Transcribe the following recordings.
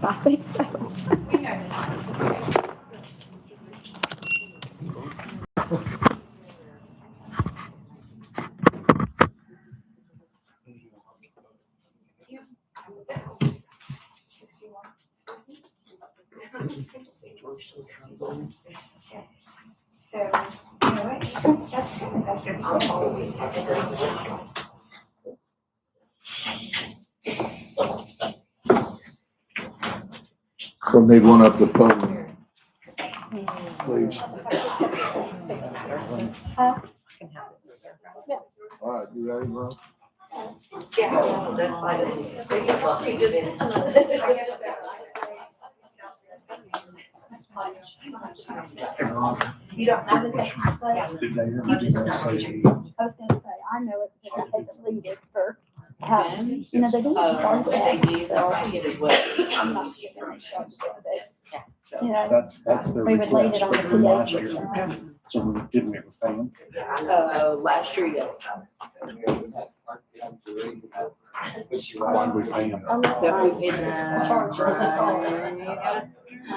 I think so. We know this. So, anyway, that's good. That's good. So need one up the podium, please. All right, you ready, bro? Yeah. That's like, we just, I guess so. You don't know the Texas pledge? I was gonna say, I know it because I had to lead it for, you know, they didn't start that, so I'm not sure they're instructed, but, you know, That's the we would lead it request on the from PA last year. system. So we didn't ever pay them. Last year, yes. Why did we pay them? I love That we my paid them. charger,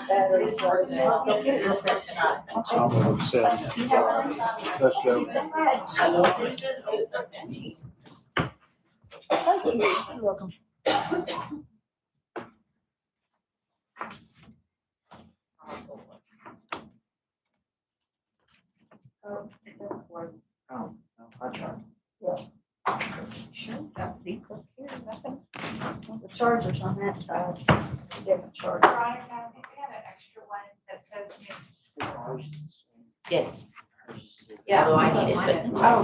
batteries, or- I'm upset. Let's go. Thank you. You're welcome. Oh, it doesn't work. Oh, I tried. Sure, got these up here, nothing. Well, the charger's on that side, it's a different charger. Veronica, if we have an extra one that says it's. Yes. Yeah, well, I needed it. Oh,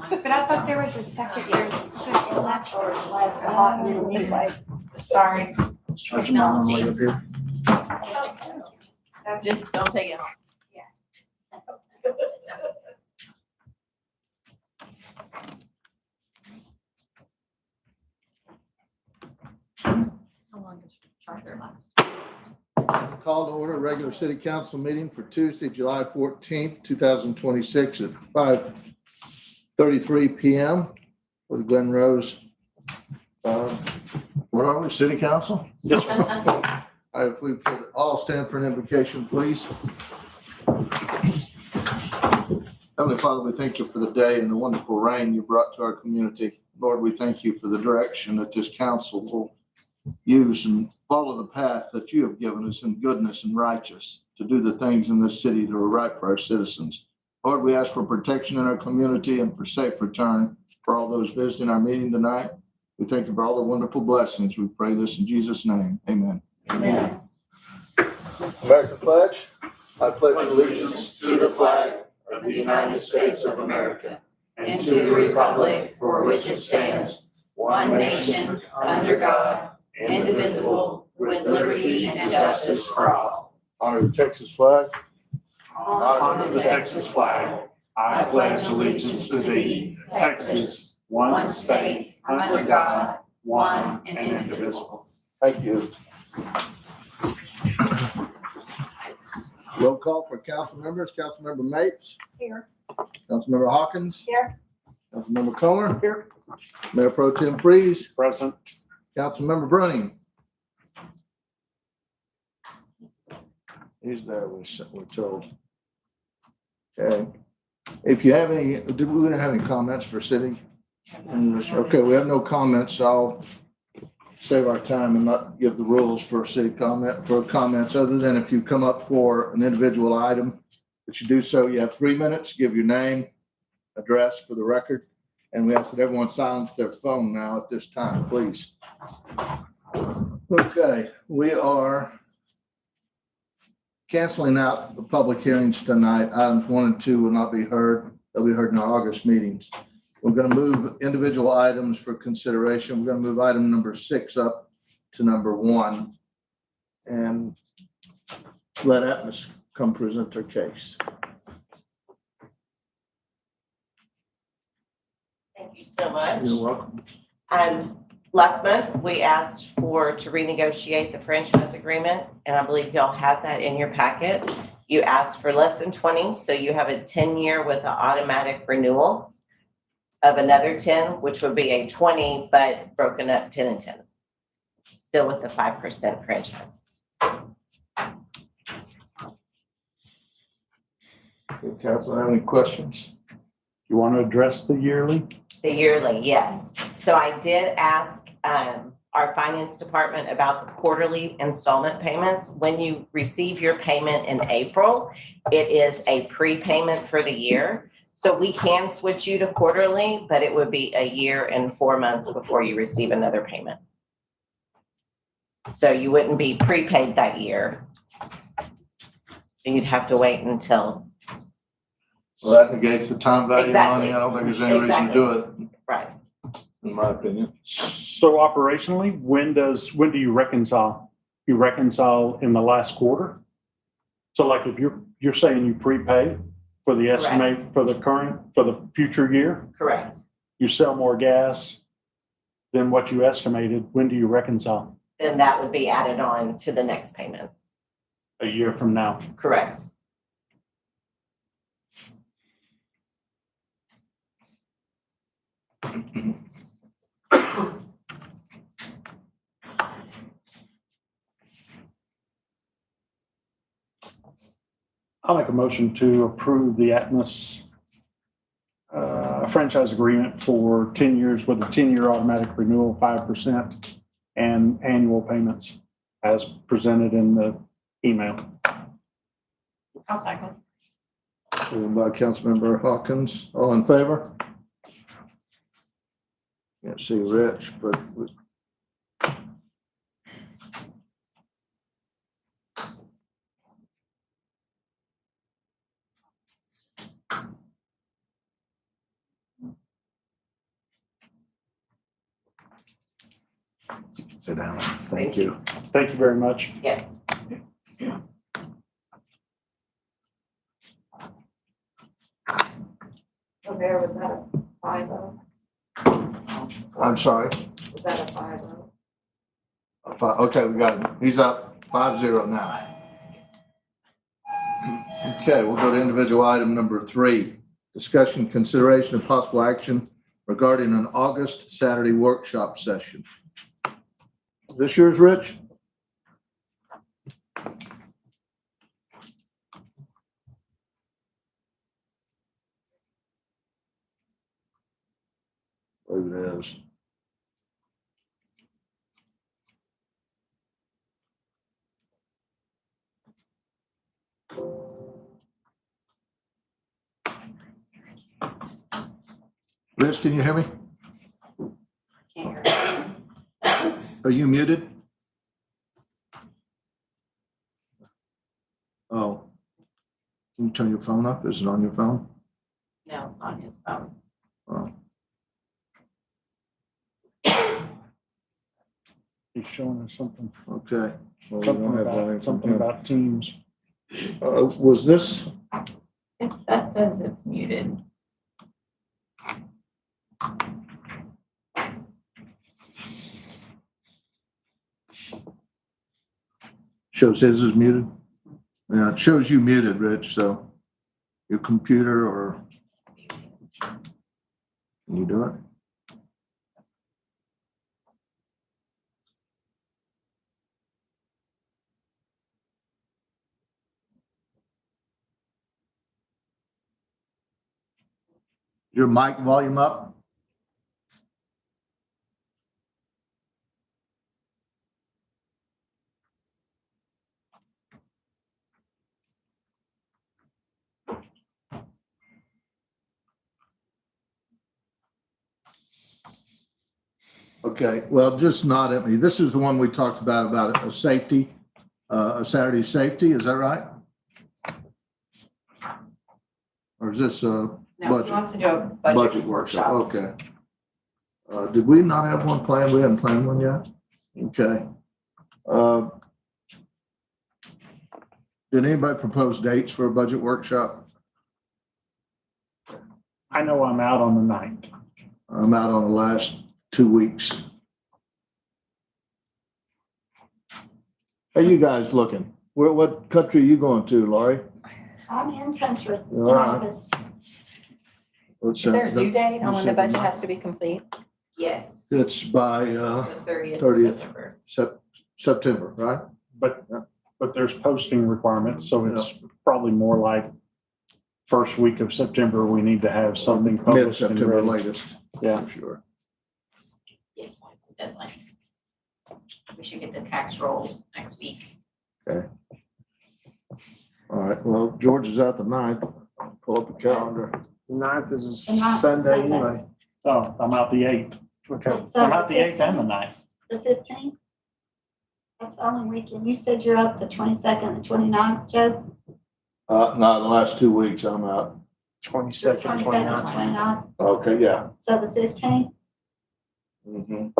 but I thought there was a second year's. Well, that charger lasts a hot minute anyway. Sorry, Charging mine on the way up here. that's. Just don't take it home. How long does your charger last? Call to order regular city council meeting for Tuesday, July 14th, 2026 at 5:33 PM with Glen Rose. What are we, city council? Yes, sir. All right, if we could all stand for an invocation, please. Heavenly Father, we thank you for the day and the wonderful rain you brought to our community. Lord, we thank you for the direction that this council will use and follow the path that you have given us in goodness and righteous to do the things in this city that are right for our citizens. Lord, we ask for protection in our community and for safe return for all those visiting our meeting tonight. We thank you for all the wonderful blessings. We pray this in Jesus' name. Amen. Amen. American pledge. I pledge allegiance to the flag of the United States of America and to the republic for which it stands, one nation, under God, indivisible, with liberty and justice for all. Honor the Texas flag. Honor the Texas flag. I pledge allegiance to thee, Texas, one state, under God, one and indivisible. Thank you. Roll call for council members. Councilmember Mapes. Here. Councilmember Hawkins. Here. Councilmember Comer. Here. Mayor Pro Tem Freeze. Present. Councilmember Brunning. He's there, we're told. Okay. If you have any, we don't have any comments for city? Okay, we have no comments, so I'll save our time and not give the rules for city comments, other than if you come up for an individual item, that you do so, you have 3 minutes, give your name, address for the record, and we ask that everyone silence their phone now at this time, please. Okay, we are canceling out the public hearings tonight. Items 1 and 2 will not be heard. They'll be heard in our August meetings. We're going to move individual items for consideration. We're going to move item number 6 up to number 1 and let Atmos come present her case. Thank you so much. You're welcome. Last month, we asked to renegotiate the franchise agreement, and I believe y'all have that in your packet. You asked for less than 20, so you have a 10-year with an automatic renewal of another 10, which would be a 20, but broken up 10 and 10. still with the 5% franchise. Council, have any questions? You want to address the yearly? The yearly, yes. So I did ask our finance department about the quarterly installment payments. When you receive your payment in April, it is a prepayment for the year. So we can switch you to quarterly, but it would be a year and 4 months before you receive another payment. So you wouldn't be prepaid that year. So you'd have to wait until, Well, that negates the time value of money. Exactly. I don't think there's any reason to do it, right. in my opinion. So operationally, when do you reconcile? You reconcile in the last quarter? So like if you're saying you prepay for the estimate for the future year, Correct. you sell more gas than what you estimated, when do you reconcile? Then that would be added on to the next payment. A year from now? Correct. I'll make a motion to approve the Atmos franchise agreement for 10 years with a 10-year automatic renewal, 5%, and annual payments as presented in the email. I'll second. Moved by Councilmember Hawkins. All in favor? Can't see Rich, but sit down. Thank you. Thank you very much. Yes. Mayor, was that a 5-0? I'm sorry. Was that a 5-0? Okay, we got him. He's up 5-0 now. Okay, we'll go to individual item number 3. Discussion, consideration, and possible action regarding an August Saturday workshop session. Is this yours, Rich? I believe it is. Rich, can you hear me? Can't hear. Are you muted? Oh. Can you turn your phone up? Is it on your phone? No, it's on his phone. Oh. He's showing us something, Okay. Well, we don't have volume from something him. about Teams. Was this, Yes, that says it's muted. shows his is muted? Yeah, it shows you muted, Rich, so your computer or, can you do it? Your mic volume up? Okay, well, just not at me. This is the one we talked about a safety, a Saturday safety, is that right? Or is this No, Budget. he wants to do a budget workshop? Okay. Did we not have one planned? We haven't planned one yet? Okay. Did anybody propose dates for a budget workshop? I know I'm out on the 9th. I'm out on the last 2 weeks. How you guys looking? What country are you going to, Laurie? I'm in country. All right. August. What's Is there a that? due date on when the You said budget the has to be complete? Yes. It's by, The 30th 30th. of September. September, right? But there's posting requirements, so it's probably more like first week of September, we need to have something published and Mid-September ready. latest. Yeah. For sure. Yes, like the deadlines. We should get the tax rolls next week. All right, well, George is out the 9th. Pull up the calendar. 9th is The 9th is Sunday Sunday. anyway. Oh, I'm out the 8th. Okay. So I'm out the 8th and the 15th? 9th. The 15th? That's the only weekend. You said you're up the 22nd, the 29th, Joe? No, the last 2 weeks I'm out. 22nd, 22nd, 29th. 29th. Okay, yeah. So the 15th, Mhm.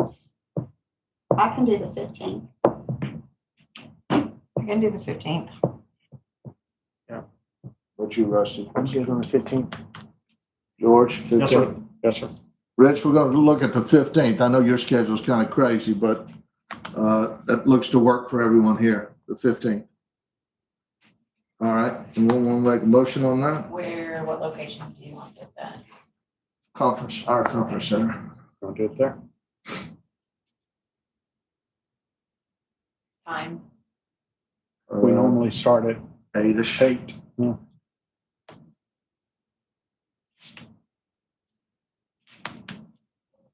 I can do the 15th. We're gonna do the 15th. What you, Rusty? I'm good on the 15th. George? Yes, sir. 15th? Yes, sir. Rich, we're gonna look at the 15th. I know your schedule's kind of crazy, but that looks to work for everyone here, the 15th. All right, and we'll want to make a motion on that? What location do you want this at? Our conference center. Want to do it there? Time? We normally start at 8-ish. 8. Yeah.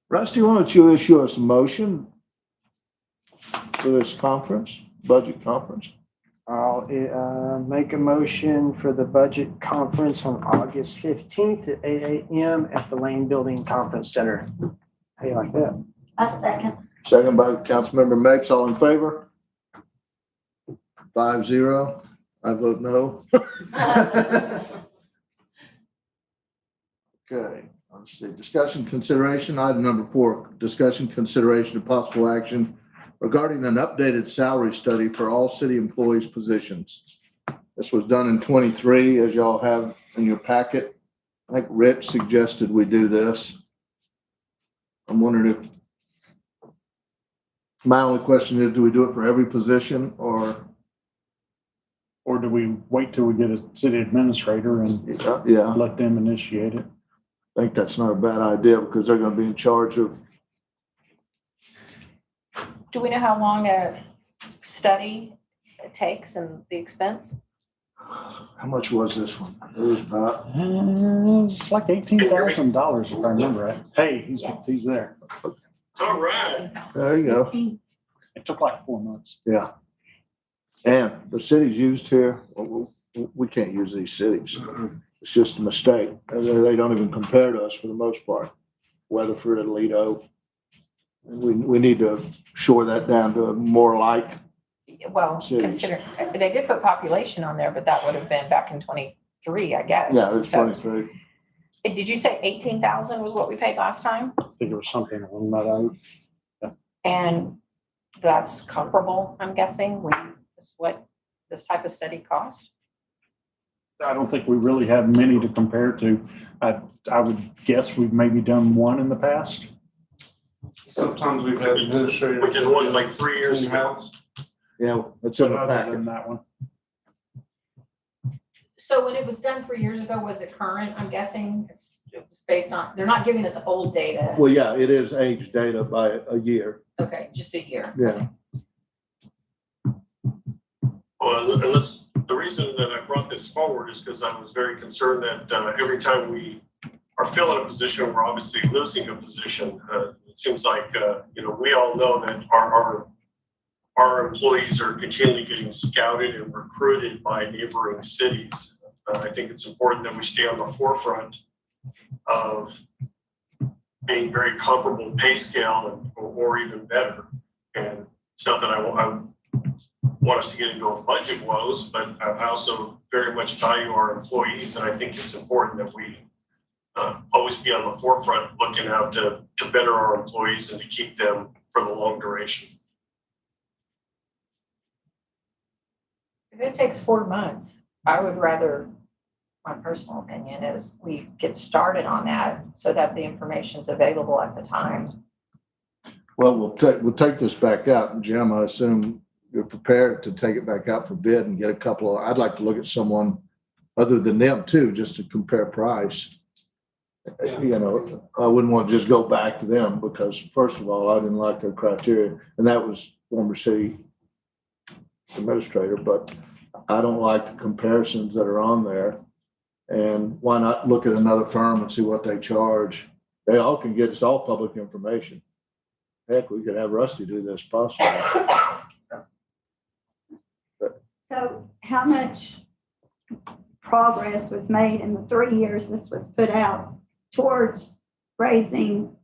Rusty, why don't you issue us a motion for this conference, budget conference? I'll make a motion for the budget conference on August 15th at 8 a.m. at the Lane Building Conference Center. How you like that? A second. Second by Councilmember Mapes, all in favor? 5-0. I vote no. Okay, let's see. Discussion consideration, item number 4, discussion consideration of possible action regarding an updated salary study for all city employees' positions. This was done in 23, as y'all have in your packet. I think Rich suggested we do this. I'm wondering if, my only question is, do we do it for every position or? Or do we wait till we get a city administrator and Yeah, let them initiate it? I think that's not a bad idea because they're gonna be in charge of, Do we know how long a study takes and the expense? how much was this one? It was about, It's like $18,000 if I remember right. Hey, Yes. he's there. All right. there you go. It took like 4 months. Yeah. And the cities used here, we can't use these cities. It's just a mistake. They don't even compare to us for the most part. Weatherford, Aledo. We need to shore that down to more like, Well, Cities. consider, they did put population on there, but that would have been back in 23, I guess. yeah, it's So, 23. did you say 18,000 was what we paid last time? I think it was something along that line. And that's comparable, I'm guessing, is what this type of study cost? I don't think we really have many to compare to. I would guess we've maybe done one in the past. Sometimes we've had administrators. We did one like 3 years ago. Yeah, it's in But the other packet. than that one. So when it was done 3 years ago, was it current? I'm guessing it was based on, they're not giving us old data. Well, yeah, it is age data by a year. Okay, just a year. Yeah. Well, and the reason that I brought this forward is because I was very concerned that every time we are filling a position, we're obviously losing a position. It seems like, we all know that our employees are continually getting scouted and recruited by neighboring cities. I think it's important that we stay on the forefront of being very comparable pay scale or even better. And it's not that I want us to get into a budget woes, but I also very much value our employees. And I think it's important that we always be on the forefront looking out to better our employees and to keep them for the long duration. If it takes 4 months, I would rather, my personal opinion is we get started on that so that the information's available at the time. Well, we'll take this back out. And Jim, I assume you're prepared to take it back out for bid and get a couple of, I'd like to look at someone other than them too, just to compare price. You know, I wouldn't want to just go back to them because first of all, I didn't like their criteria, and that was former city administrator, but I don't like the comparisons that are on there. And why not look at another firm and see what they charge? They all can get, it's all public information. Heck, we could have Rusty do this possibly. So how much progress was made in the 3 years this was put out towards raising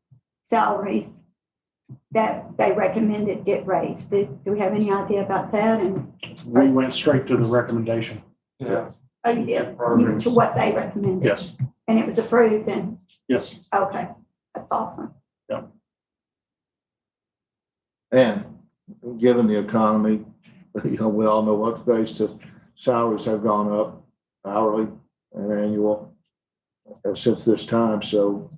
salaries that they recommended get raised? Do we have any idea about that? And We went straight to the recommendation. Yeah. oh, you did, to what they recommended? Yes, And it was approved and, yes. okay, that's awesome. And given the economy, you know, we all know what face the salaries have gone up hourly and annual since this time. So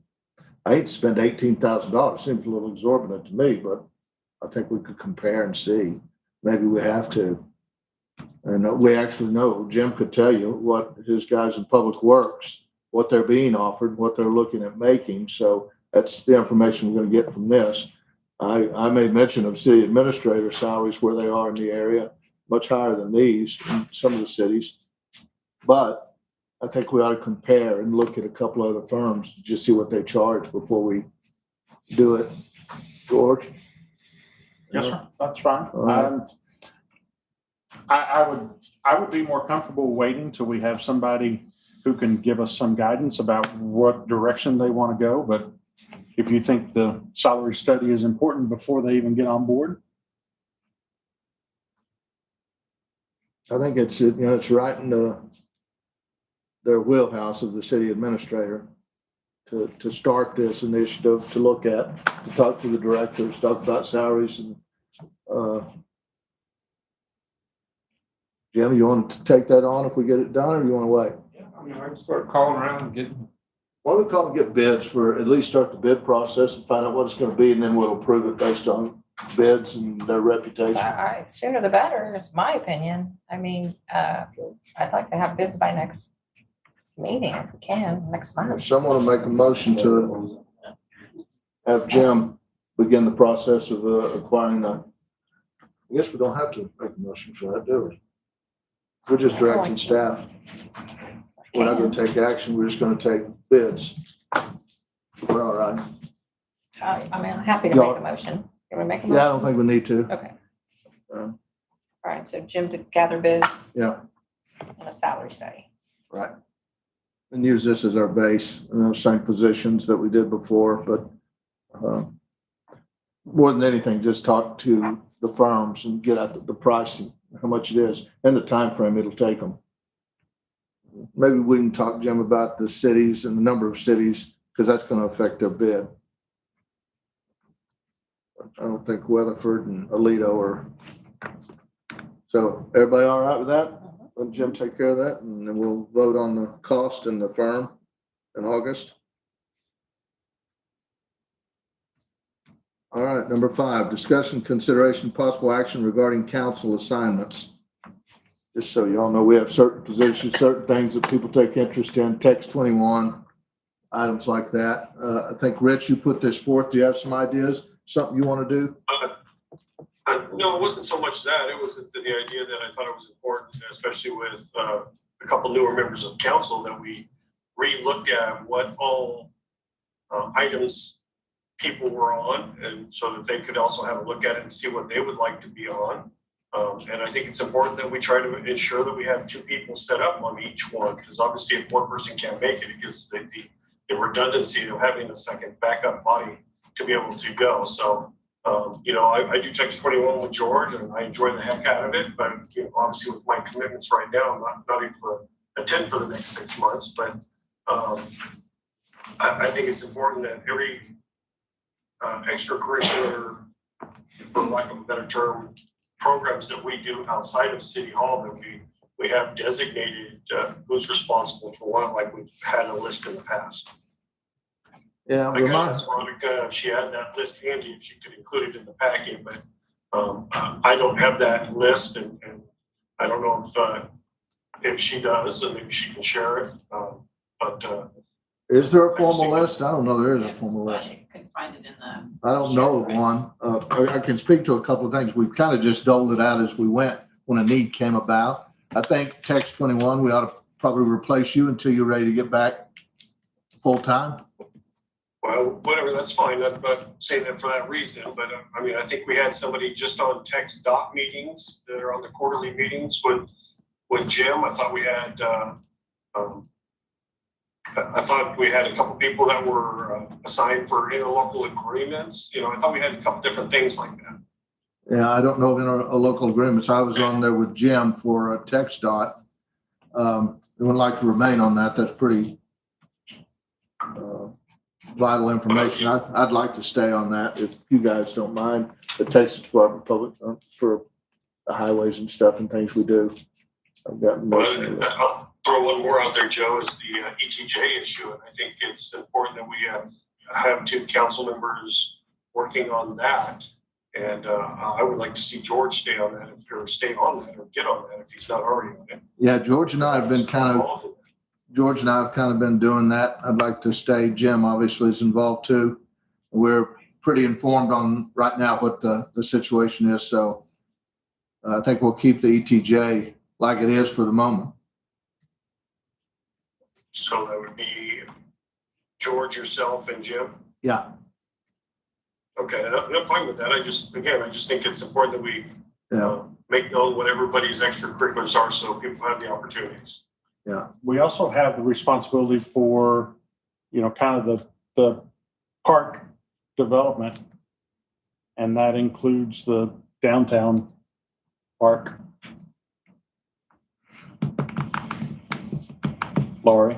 I hate to spend $18,000. Seems a little exorbitant to me, but I think we could compare and see. Maybe we have to. And we actually know, Jim could tell you what his guys in Public Works, what they're being offered, what they're looking at making. So that's the information we're going to get from this. I made mention of city administrator salaries where they are in the area, much higher than these in some of the cities. But I think we ought to compare and look at a couple other firms to just see what they charge before we do it. George? Yes, sir. That's fine. All right. I would be more comfortable waiting till we have somebody who can give us some guidance about what direction they want to go. But if you think the salary study is important before they even get on board, I think it's, you know, it's right in their wheelhouse of the city administrator to start this initiative, to look at, to talk to the directors, talk about salaries. And Jim, you want to take that on if we get it done, or you want to wait? Yeah, I mean, I can start calling around and getting, Why don't we call and get bids for, at least start the bid process and find out what it's going to be, and then we'll approve it based on bids and their reputation. Sooner the better is my opinion. I mean, I'd like to have bids by next meeting if we can, next If month. someone will make a motion to have Jim begin the process of acquiring the, I guess we don't have to make a motion for that, do we? We're just directing staff. We're not gonna take action, we're just gonna take bids. We're all right. I mean, I'm happy to make a motion. Can we make a motion? Yeah, I don't think we need to. Okay. Um, All right, so Jim to gather bids Yeah, and a salary study. right. And use this as our base, in those same positions that we did before, but more than anything, just talk to the firms and get out the pricing, how much it is, and the time frame it'll take them. Maybe we can talk, Jim, about the cities and the number of cities, because that's going to affect their bid. I don't think Weatherford and Aledo are. So everybody all right with that? Let Jim take care of that, and then we'll vote on the cost and the firm in August. All right, number 5, discussion, consideration, possible action regarding council assignments. Just so y'all know, we have certain positions, certain things that people take interest in, text 21, items like that. I think, Rich, you put this forth. Do you have some ideas, something you want to do? No, it wasn't so much that. It was the idea that I thought it was important, especially with a couple newer members of council, that we re-looked at what all items people were on, and so that they could also have a look at it and see what they would like to be on. And I think it's important that we try to ensure that we have 2 people set up on each one, because obviously if one person can't make it, it gives the redundancy of having a second backup body to be able to go. So, you know, I do text 21 with George, and I enjoy the heck out of it. But you know, obviously with my commitments right now, I'm not able to attend for the next 6 months. But I think it's important that every extracurricular, for lack of a better term, programs that we do outside of City Hall, that we have designated who's responsible for what, like we've had a list in the past. Yeah, I could ask Veronica if she had that list handy, if she could include it in the packet, but I don't have that list, and I don't know if she does, and maybe she can share it. But Is there a formal list? I don't know there is a formal list. I couldn't find it in the. I don't know of one. I can speak to a couple of things. We've kind of just doled it out as we went when a need came about. I think text 21, we ought to probably replace you until you're ready to get back full-time. Well, whatever, that's fine. I'm not saying that for that reason, but I mean, I think we had somebody just on text dot meetings that are on the quarterly meetings with Jim. I thought we had, I thought we had a couple people that were assigned for interlocal agreements. I thought we had a couple different things like that. Yeah, I don't know of interlocal agreements. I was on there with Jim for a text dot. I would like to remain on that. That's pretty vital information. I'd like to stay on that if you guys don't mind. The Texas Department of Public for the highways and stuff and things we do. I've got most of it. I'll throw one more out there, Joe, is the ETJ issue. And I think it's important that we have two council members working on that. And I would like to see George stay on that or stay on that or get on that if he's not already on it. Yeah, George and I have been kind of been doing that. I'd like to stay. Jim obviously is involved too. We're pretty informed on right now what the situation is. So I think we'll keep the ETJ like it is for the moment. So that would be George, yourself, and Jim? Yeah. Okay, and I'm fine with that. I just think it's important that we make known what everybody's extracurriculars are so people have the opportunities. Yeah. We also have the responsibility for, kind of the park development. And that includes the downtown park. Laurie,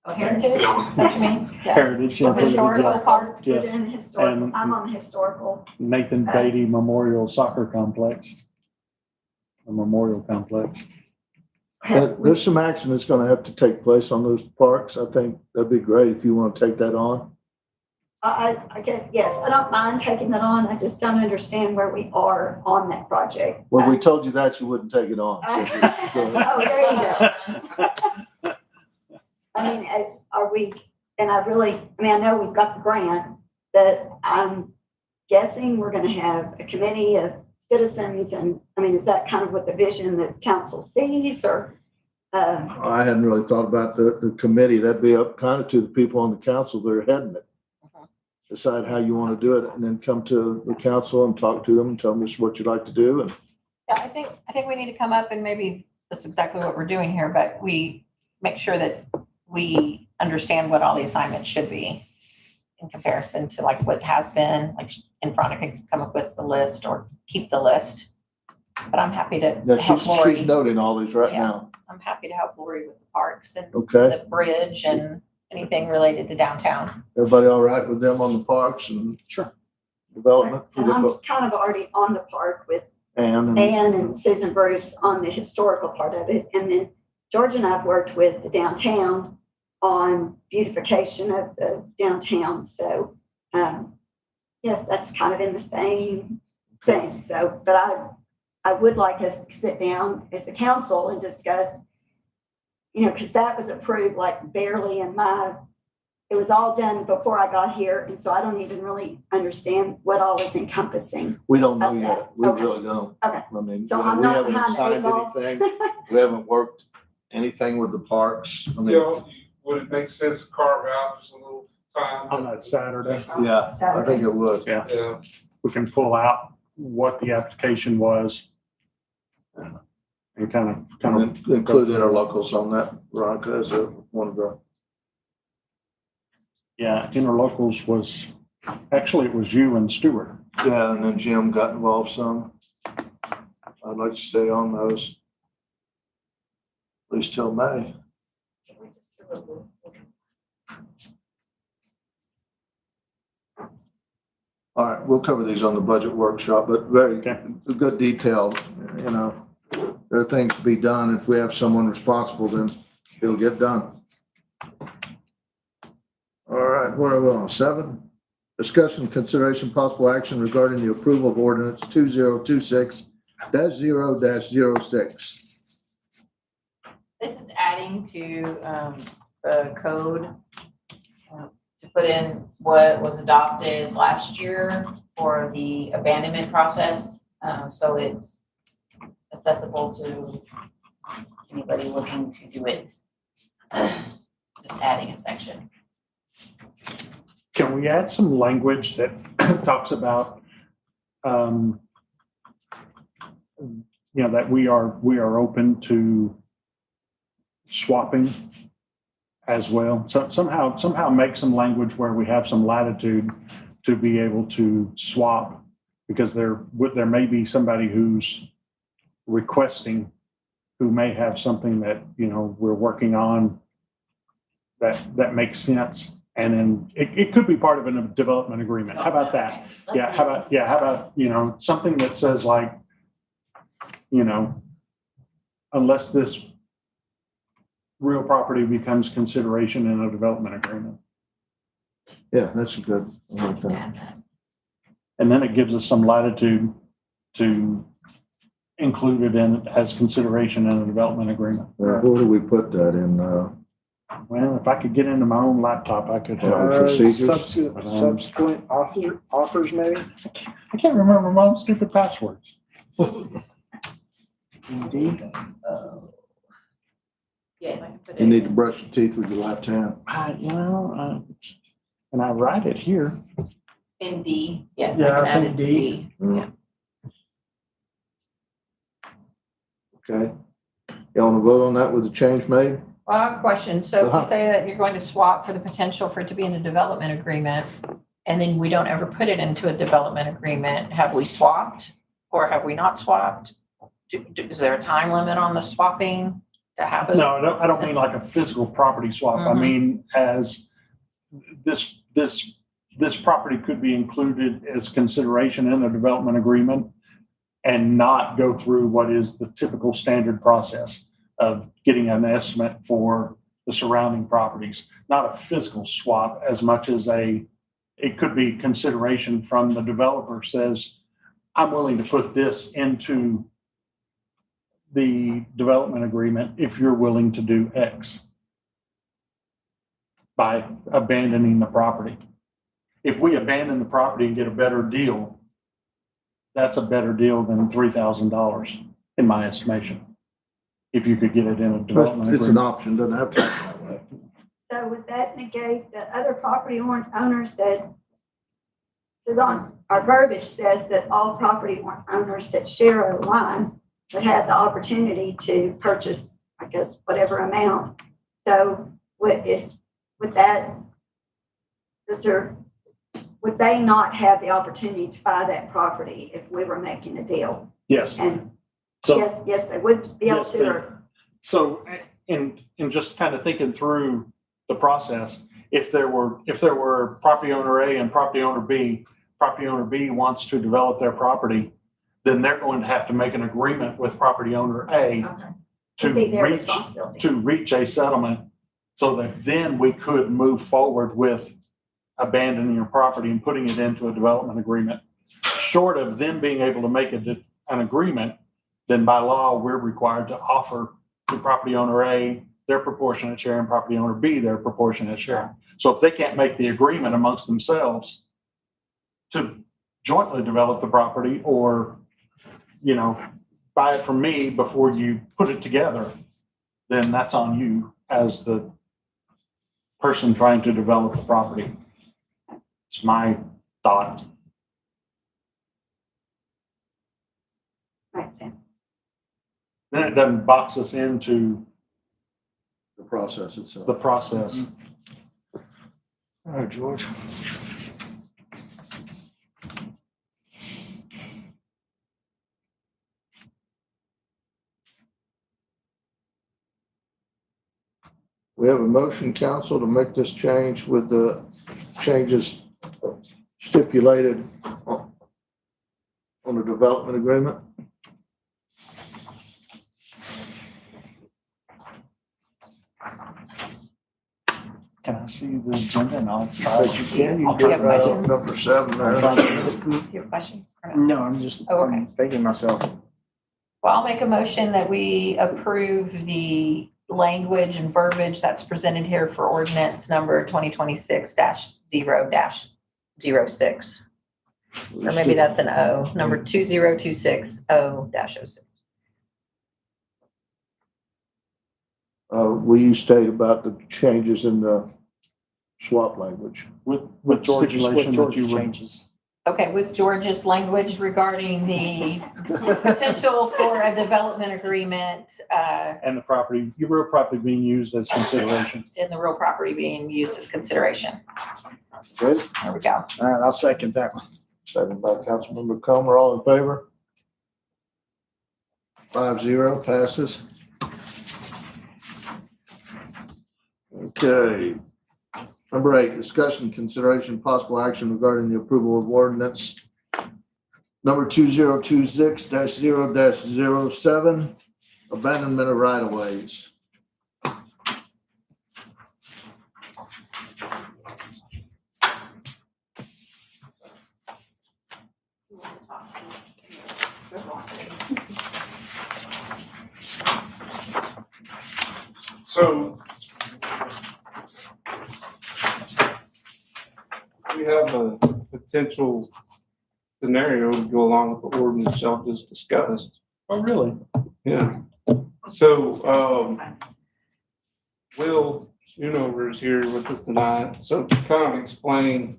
Oh, heritage, is that what you mean? Yeah. Heritage. Well, includes, historical yeah. part, Yes. within the historical, And- I'm on the historical. Nathan Beatty Memorial Soccer Complex. A memorial complex. There's some action that's going to have to take place on those parks. I think that'd be great if you want to take that on. I get, yes, I don't mind taking that on. I just don't understand where we are on that project. Well, we told you that you wouldn't take it on. So go ahead. Oh, there you go. I mean, are we, and I know we've got the grant, but I'm guessing we're gonna have a committee of citizens and, is that kind of what the vision that council sees or? I hadn't really thought about the committee. That'd be up kind of to the people on the council that are heading it. Decide how you want to do it and then come to the council and talk to them and tell them this is what you'd like to do. And Yeah, I think we need to come up and maybe that's exactly what we're doing here, but we make sure that we understand what all the assignments should be in comparison to like what has been, like Veronica can come up with the list or keep the list. But I'm happy to yeah, help she's Lori. noting all these right Yeah. now. I'm happy to help Lori with the parks and Okay. the bridge and anything related to downtown. Everybody all right with them on the parks and development? for And I'm the kind of already on the park with Ann and Ann and Susan Bruce on the historical part of it. And then George and I've worked with the downtown on beautification of the downtown. So, yes, that's kind of in the same thing. So, but I would like us to sit down as a council and discuss, because that was approved like barely it was all done before I got here. And so I don't even really understand what all is encompassing. we don't know Okay. yet. We Okay. really don't. Okay. I mean, So you know, I'm we not haven't behind the eight signed ball. anything. We haven't worked anything with the parks. I mean, Would it make sense to carve out just a little time? On that Saturday, yeah, I think it would. Yeah. we can pull out what the application was. And kind of. And include interlocals on that, Veronica, as one of the. Yeah, interlocals was, actually it was you and Stewart. Yeah, and then Jim got involved some. I'd like to stay on those. At least till May. All right, we'll cover these on the budget workshop, but very good detail, There are things to be done. If we have someone responsible, then it'll get done. All right, what are we on? 7? Discussion, consideration, possible action regarding the approval of ordinance 2026-0-06. This is adding to the code to put in what was adopted last year for the abandonment process. So it's accessible to anybody looking to do it. Just adding a section. Can we add some language that talks about, that we are open to swapping as well? So somehow make some language where we have some latitude to be able to swap, because there may be somebody who's requesting who may have something that, we're working on that makes sense. And then it could be part of a development agreement. How about that? Yeah, how about, something that says like, unless this real property becomes consideration in a development agreement. Yeah, that's a good. I like that. And then it gives us some latitude to include it in as consideration in a development agreement. Where do we put that in? Well, if I could get into my own laptop, I could. Procedures? Subsequent offers, maybe? I can't remember my own stupid passwords. Indeed. Yes, I can put it. You need to brush your teeth with your left hand. And I write it here. In D, yes, Yeah, I can I add think it to D. D. Okay. You want to vote on that with the change made? Well, I have a question. So if Uh-huh. you say that you're going to swap for the potential for it to be in a development agreement, and then we don't ever put it into a development agreement, have we swapped or have we not swapped? Is there a time limit on the swapping to happen? No, I don't mean like a physical property swap. I Mhm. mean, as this property could be included as consideration in the development agreement and not go through what is the typical standard process of getting an estimate for the surrounding properties. Not a physical swap as much as it could be consideration from the developer says, I'm willing to put this into the development agreement if you're willing to do X by abandoning the property. If we abandon the property and get a better deal, that's a better deal than $3,000 in my estimation. If you could get it in a development It's an agreement. option, doesn't have to. So would that negate the other property owners that, because on our verbiage says that all property owners that share a line would have the opportunity to purchase, I guess, whatever amount. So would they not have the opportunity to buy that property if we were making a deal? Yes. And So, yes, they would be able Yes, to, or so in just kind of thinking through the process, if there were property owner A and property owner B wants to develop their property, then they're going to have to make an agreement with property owner A to it'd be their reach responsibility. a settlement so that then we could move forward with abandoning your property and putting it into a development agreement. Short of them being able to make an agreement, then by law, we're required to offer to property owner A their proportionate share and property owner B their proportionate share. So if they can't make the agreement amongst themselves to jointly develop the property or, buy it from me before you put it together, then that's on you as the person trying to develop the property. It's my thought. Makes sense. Then it doesn't box us into The process itself. the process. All right, George. We have a motion, council, to make this change with the changes stipulated on the development agreement. Can I see the agenda? And I'll try. But you can, you Do you have put right questions? up number 7 there. Do you have a question? Or no? No, I'm just, Oh, okay. I'm thinking myself. Well, I'll make a motion that we approve the language and verbiage that's presented here for ordinance number 2026-0-06. Or maybe that's an O, number 2026-0-06. Will you state about the changes in the swap language? With stipulation that you would. changes. Okay, with George's language regarding the potential for a development agreement, And the property, your real property being used as consideration. and the real property being used as consideration. Good. There we go. All right, I'll second that one. Second by Councilmember Comer, all in favor? 5-0 passes. Okay. Number 8, discussion, consideration, possible action regarding the approval of ordinance number 2026-0-07, abandonment of right-of-ways. So we have a potential scenario to go along with the ordinance y'all just discussed. Oh, really? Yeah. So, Will Schoonover is here with us tonight. So to kind of explain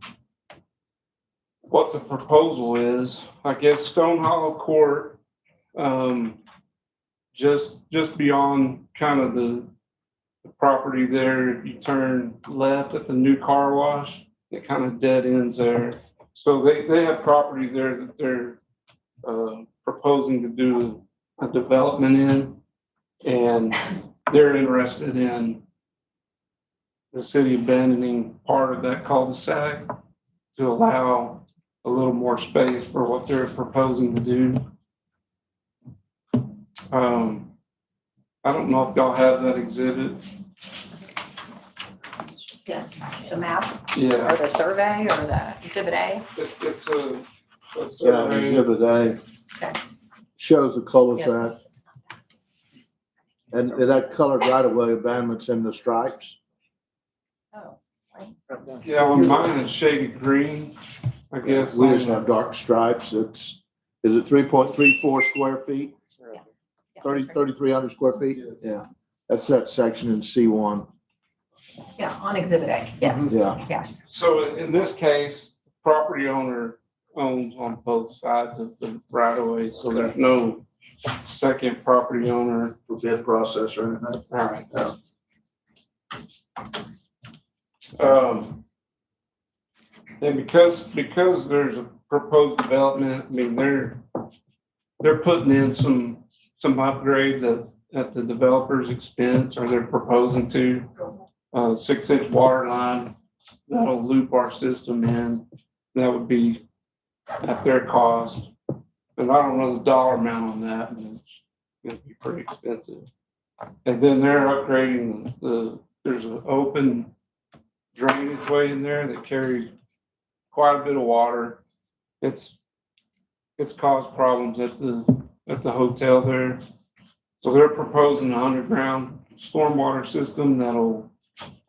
what the proposal is, I guess Stone Hollow Court, just beyond kind of the property there, if you turn left at the new car wash, it kind of dead ends there. So they have property there that they're proposing to do a development in, and they're interested in the city abandoning part of that cul-de-sac to allow a little more space for what they're proposing to do. I don't know if y'all have that exhibit. Yeah, the map Yeah. or the survey or the exhibit A. It's a Yeah, survey. exhibit A. Okay. Shows the cul-de-sac, Yes. and that colored right-of-way abandonments in the stripes. Oh, Yeah, well, mine is shaded green, I guess. We just have dark stripes. Is it 3.34 square feet? yeah, 3,300 square feet? Yes. Yeah, that's that section in C1. Yeah, on exhibit A, yes, Yeah, yes. So in this case, property owner owns on both sides of the right of way, so there's no second property owner. for bid process or anything. All right. Yeah. And because there's a proposed development, I mean, they're putting in some upgrades at the developer's expense, or they're proposing to. 6-inch water line that'll loop our system in. That would be at their cost. And I don't know the dollar amount on that, but it's gonna be pretty expensive. And then they're upgrading there's an open drainage way in there that carries quite a bit of water. It's caused problems at the hotel there. So they're proposing an underground stormwater system that'll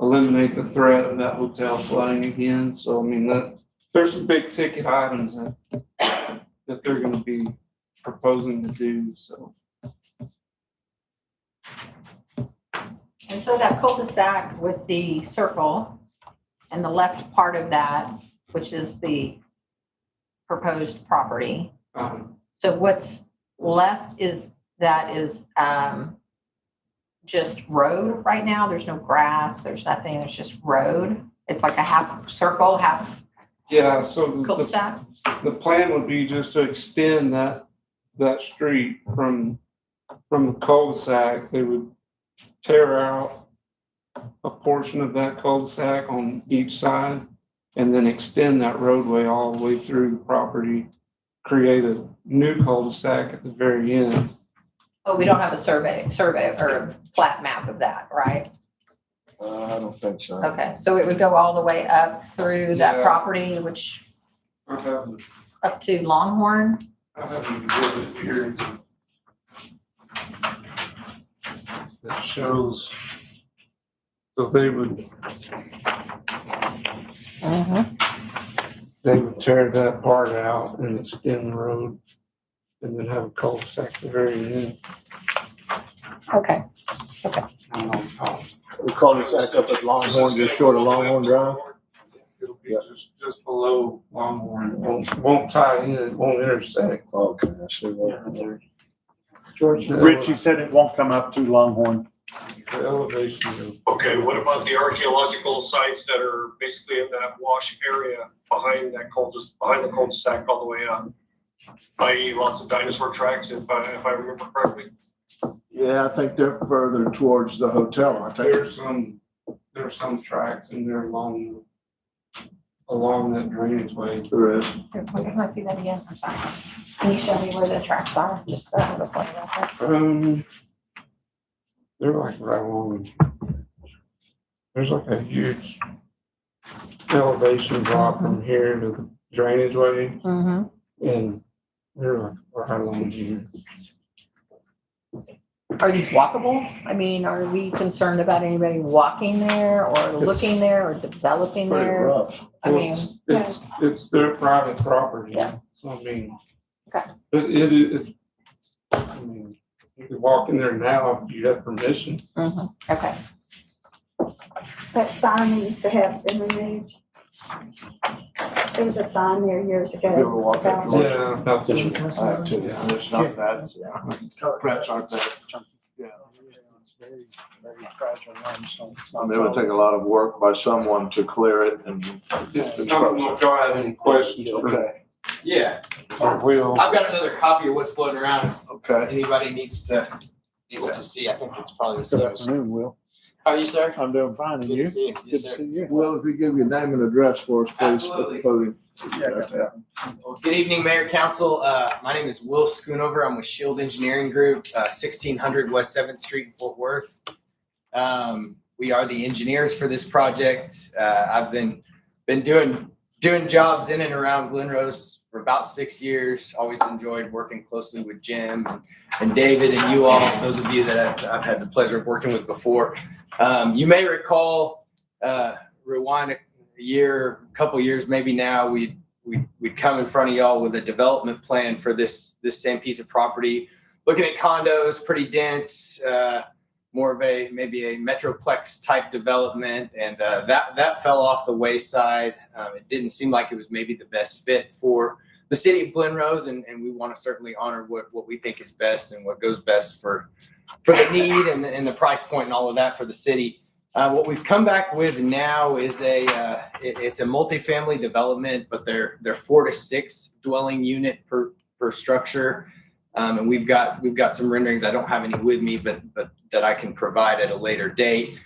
eliminate the threat of that hotel flooding again. So, I mean, there's some big ticket items that they're gonna be proposing to do, so. And so that cul-de-sac with the circle and the left part of that, which is the proposed property. So what's left is just road right now. There's no grass, there's nothing, there's just road. It's like a half circle, half Yeah, so cul-de-sac. the plan would be just to extend that street from the cul-de-sac. They would tear out a portion of that cul-de-sac on each side and then extend that roadway all the way through the property, create a new cul-de-sac at the very end. Oh, we don't have a survey or a plat map of that, right? I don't think so. Okay, so it would go all the way up through that Yeah. property, which I have up to Longhorn. an exhibit here. that shows. So they would tear that part out and extend the road and then have a cul-de-sac at the very end. Okay, And on top. We call this back up at Longhorn, just short of Longhorn Drive. It'll be just below Longhorn. Won't tie in, it won't intersect. Okay, I see what you're there. George? Richie said it won't come up to Longhorn. The elevation goes. Okay, what about the archaeological sites that are basically in that wash area behind that behind the cul-de-sac all the way up? I.e. lots of dinosaur tracks, if I remember correctly. Yeah, I think they're further towards the hotel, aren't they? There's some tracks in there along that drainage way. There is. can I see that again? I'm sorry. Can you show me where the tracks are? Just, the point about that. They're like right along. There's like a huge elevation drop from here to the drainage way, and they're like right along here. Are these walkable? I mean, are we concerned about anybody walking there or looking there or developing Pretty there? rough. I mean, It's their private property. Yeah. So I mean. Okay. But it's, I mean, you could walk in there now if you have permission. okay. That sign we used to have has been removed. There was a sign there years You ever ago. walk that about- far? Yeah. Not I have to. It's not bad. Prints aren't bad. Yeah. It's very, very fragile limestone. It's not I mean, it would take a lot of work by someone to clear it and. I don't know if y'all have any questions for Okay, Yeah, Will. I've got another copy of what's floating around. If okay. anybody needs to see, I think it's probably the Good same. as- afternoon, Will. How are you, sir? I'm doing fine, and Good you? to see you. Good Yes, to sir. see you. Well, if you give your name and address for us, please. at the Absolutely. podium. Well, good evening, Mayor, Council. My name is Will Schoonover. I'm with Shield Engineering Group, 1600 West 7th Street in Fort Worth. We are the engineers for this project. I've been doing jobs in and around Glen Rose for about 6 years. Always enjoyed working closely with Jim and David and you all, those of you that I've had the pleasure of working with before. You may recall, rewind a couple years maybe now, we'd come in front of y'all with a development plan for this same piece of property. Looking at condos, pretty dense, more of maybe a metroplex type development, and that fell off the wayside. It didn't seem like it was maybe the best fit for the city of Glen Rose, and we want to certainly honor what we think is best and what goes best for the need and the price point and all of that for the city. What we've come back with now is it's a multifamily development, but they're 4 to 6 dwelling unit per structure. And we've got some renderings. I don't have any with me, but that I can provide at a later date.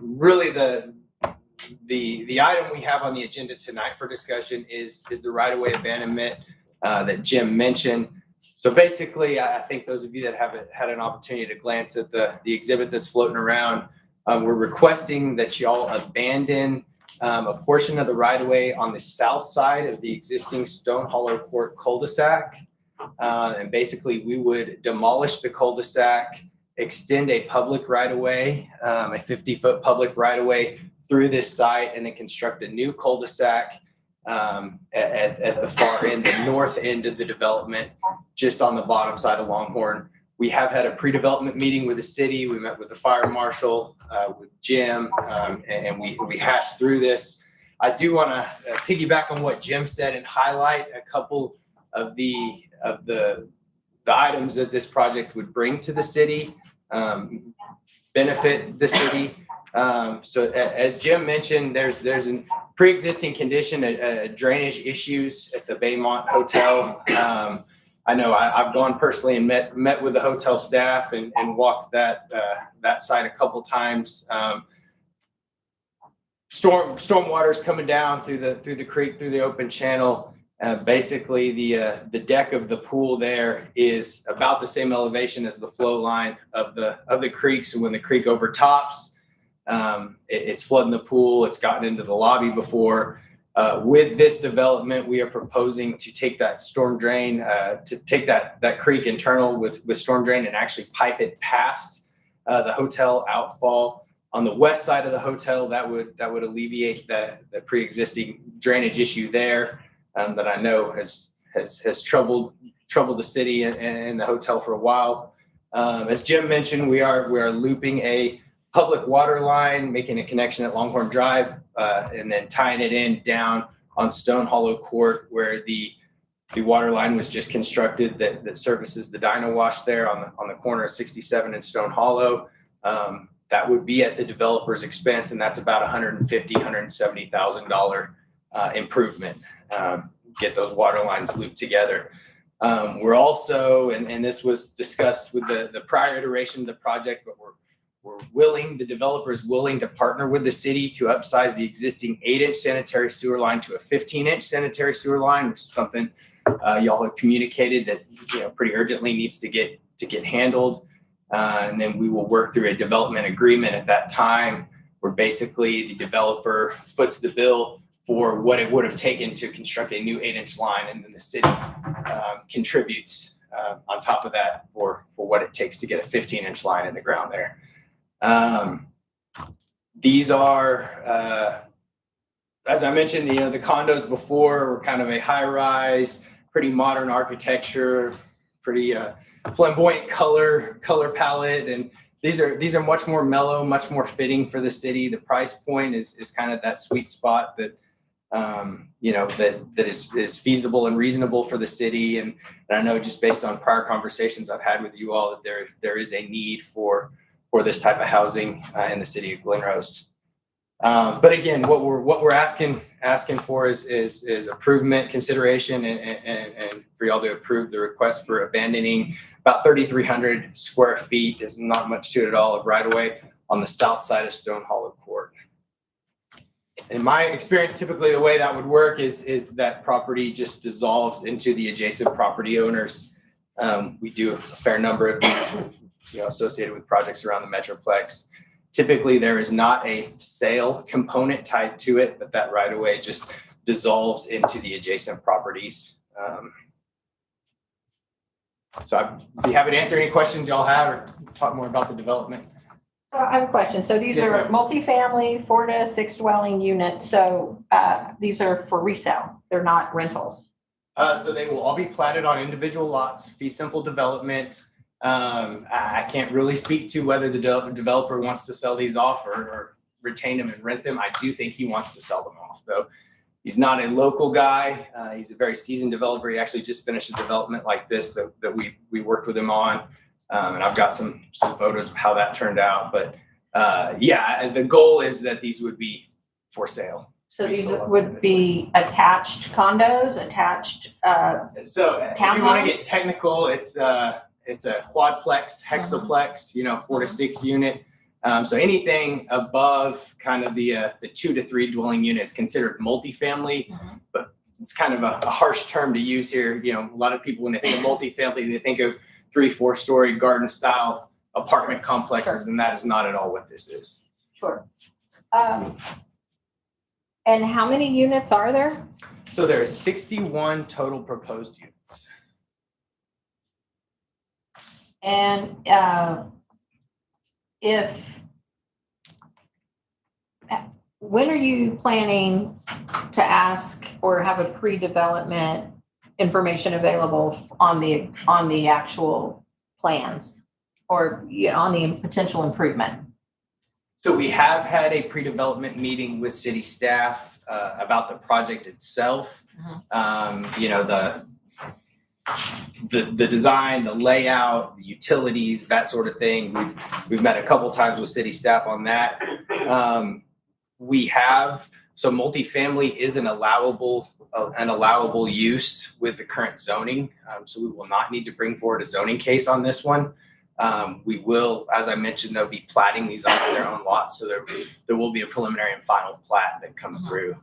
Really the item we have on the agenda tonight for discussion is the right-of-way abandonment that Jim mentioned. So basically, I think those of you that haven't had an opportunity to glance at the exhibit that's floating around, we're requesting that y'all abandon a portion of the right-of-way on the south side of the existing Stone Hollow Court cul-de-sac. And basically, we would demolish the cul-de-sac, extend a public right-of-way, a 50-foot public right-of-way through this site, and then construct a new cul-de-sac at the far end, the north end of the development, just on the bottom side of Longhorn. We have had a pre-development meeting with the city. We met with the fire marshal, with Jim, and we hashed through this. I do want to piggyback on what Jim said and highlight a couple of the items that this project would bring to the city, benefit the city. So as Jim mentioned, there's a pre-existing condition, drainage issues at the Baymont Hotel. I know I've gone personally and met with the hotel staff and walked that site a couple times. Storm water's coming down through the creek, through the open channel. Basically, the deck of the pool there is about the same elevation as the flow line of the creek. So when the creek overtops, it's flooding the pool. It's gotten into the lobby before. With this development, we are proposing to take that storm drain, to take that creek internal with storm drain and actually pipe it past the hotel outfall. On the west side of the hotel, that would alleviate the pre-existing drainage issue there that I know has troubled the city and the hotel for a while. As Jim mentioned, we are looping a public water line, making a connection at Longhorn Drive, and then tying it in down on Stone Hollow Court, where the water line was just constructed that services the Dino Wash there on the corner of 67 and Stone Hollow. That would be at the developer's expense, and that's about $170,000 improvement. Get those water lines looped together. We're also, and this was discussed with the prior iteration of the project, but the developer is willing to partner with the city to upsize the existing 8-inch sanitary sewer line to a 15-inch sanitary sewer line, which is something y'all have communicated that pretty urgently needs to get handled. And then we will work through a development agreement at that time, where basically the developer foots the bill for what it would have taken to construct a new 8-inch line, and then the city contributes on top of that for what it takes to get a 15-inch line in the ground there. These are, as I mentioned, the condos before were kind of a high-rise, pretty modern architecture, pretty flamboyant color palette, and these are much more mellow, much more fitting for the city. The price point is kind of that sweet spot that that is feasible and reasonable for the city. And I know just based on prior conversations I've had with you all that there is a need for this type of housing in the city of Glen Rose. But again, what we're asking for is improvement consideration and for y'all to approve the request for abandoning about 3,300 square feet. There's not much to it at all of right of way on the south side of Stone Hollow Court. In my experience, typically the way that would work is that property just dissolves into the adjacent property owners. We do a fair number of these with associated with projects around the Metroplex. Typically, there is not a sale component tied to it, but that right of way just dissolves into the adjacent properties. So I'd be happy to answer any questions y'all have or talk more about the development. So I have a question. So these Yes, are ma'am. multifamily 4 to 6 dwelling units. So these are for resale. They're not rentals. So they will all be platted on individual lots, fee simple development. I can't really speak to whether the developer wants to sell these off or retain them and rent them. I do think he wants to sell them off, though. He's not a local guy. He's a very seasoned developer. He actually just finished a development like this that we worked with him on. And I've got some photos of how that turned out. But the goal is that these would be for sale. So these would be attached condos, attached, So if you want to get townhomes? technical, it's a quadplex, hexaplex, 4 to 6 unit. So anything above kind of the 2 to 3 dwelling unit is considered multifamily, but it's kind of a harsh term to use here. A lot of people, when they think of multifamily, they think of 3-4 story garden style apartment complexes, Sure. and that is not at all what this is. Sure. And how many units are there? So there are 61 total proposed units. And when are you planning to ask or have a pre-development information available on the actual plans or on the potential improvement? So we have had a pre-development meeting with city staff about the project itself. The design, the layout, the utilities, that sort of thing. We've met a couple times with city staff on that. So multifamily is an allowable use with the current zoning. So we will not need to bring forward a zoning case on this one. We will, as I mentioned, they'll be platting these onto their own lots. So there will be a preliminary and final plat that come through.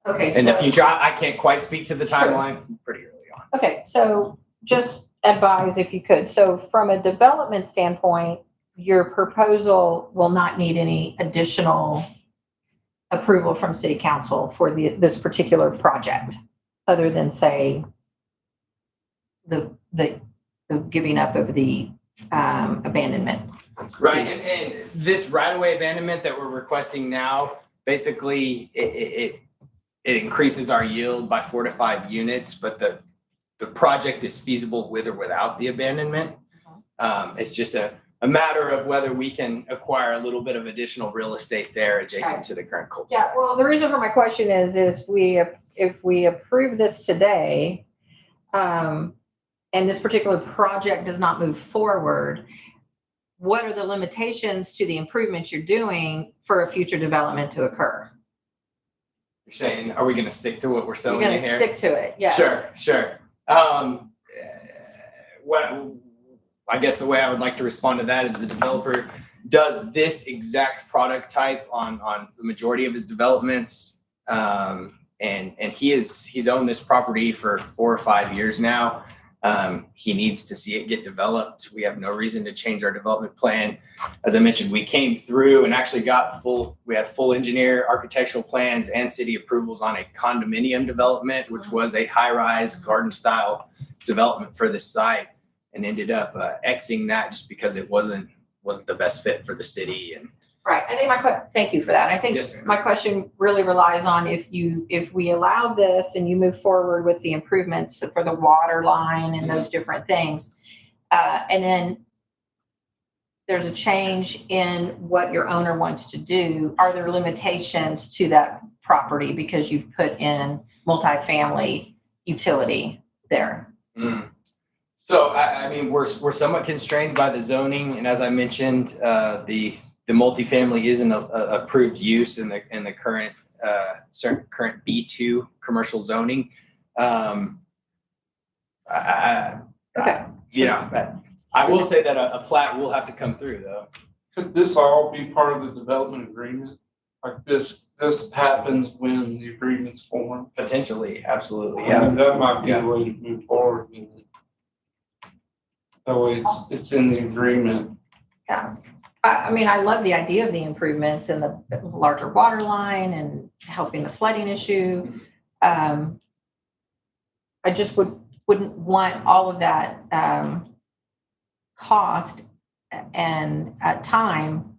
Okay. In the future, I can't quite speak to the Sure. timeline, pretty early on. Okay, so just advise if you could. So from a development standpoint, your proposal will not need any additional approval from city council for this particular project, other than say the giving up of the abandonment. Right, and this right-of-way abandonment that we're requesting now, basically, it increases our yield by 4 to 5 units, but the project is feasible with or without the abandonment. It's just a matter of whether we can acquire a little bit of additional real estate there adjacent to the current Yeah, cul-de-sac. well, the reason for my question is if we approve this today, and this particular project does not move forward, what are the limitations to the improvements you're doing for a future development to occur? You're saying, are we gonna stick to what we're You're selling gonna in here? stick to it, yes. Sure. What I guess the way I would like to respond to that is the developer does this exact product type on the majority of his developments. And he's owned this property for 4 or 5 years now. He needs to see it get developed. We have no reason to change our development plan. As I mentioned, we came through and actually we had full engineer architectural plans and city approvals on a condominium development, which was a high-rise garden style development for this site, and ended up Xing that just because it wasn't the best fit for the city. And Right, I think thank you for that. I think Yes, ma'am. my question really relies on if we allow this and you move forward with the improvements for the water line and those different things, and then there's a change in what your owner wants to do, are there limitations to that property because you've put in multifamily utility there? So I mean, we're somewhat constrained by the zoning, and as I mentioned, the multifamily isn't a approved use in the current current B2 commercial zoning. Okay. I will say that a plat will have to come through though. Could this all be part of the development agreement? Like this happens when the agreement's formed? Potentially, absolutely, I yeah. mean, that might be Yeah. the way to move forward with it. That way it's in the agreement. Yeah, I mean, I love the idea of the improvements and the larger water line and helping the flooding issue. I just wouldn't want all of that cost and time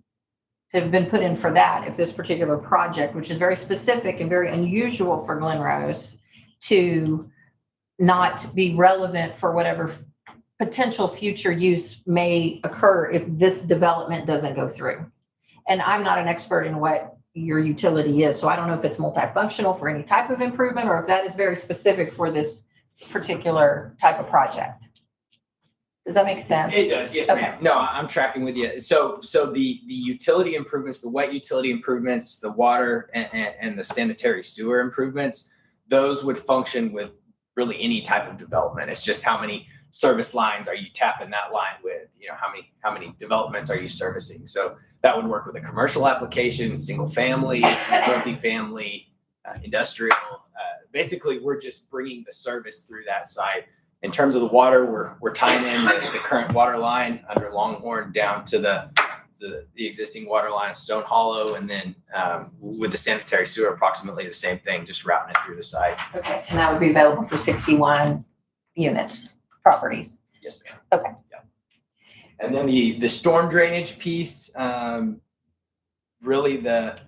to have been put in for that if this particular project, which is very specific and very unusual for Glen Rose, to not be relevant for whatever potential future use may occur if this development doesn't go through. And I'm not an expert in what your utility is, so I don't know if it's multifunctional for any type of improvement or if that is very specific for this particular type of project. Does that make sense? It does, yes, Okay. ma'am. No, I'm tracking with you. So the utility improvements, the wet utility improvements, the water and the sanitary sewer improvements, those would function with really any type of development. It's just how many service lines are you tapping that line with? You know, how many developments are you servicing? So that would work with a commercial application, single family, multifamily, industrial. Basically, we're just bringing the service through that site. In terms of the water, we're tying in the current water line under Longhorn down to the existing water line at Stone Hollow, and then with the sanitary sewer, approximately the same thing, just routing it through the site. Okay, and that would be available for 61 units, properties. Yes, ma'am. Okay. Yeah. And then the storm drainage piece, really that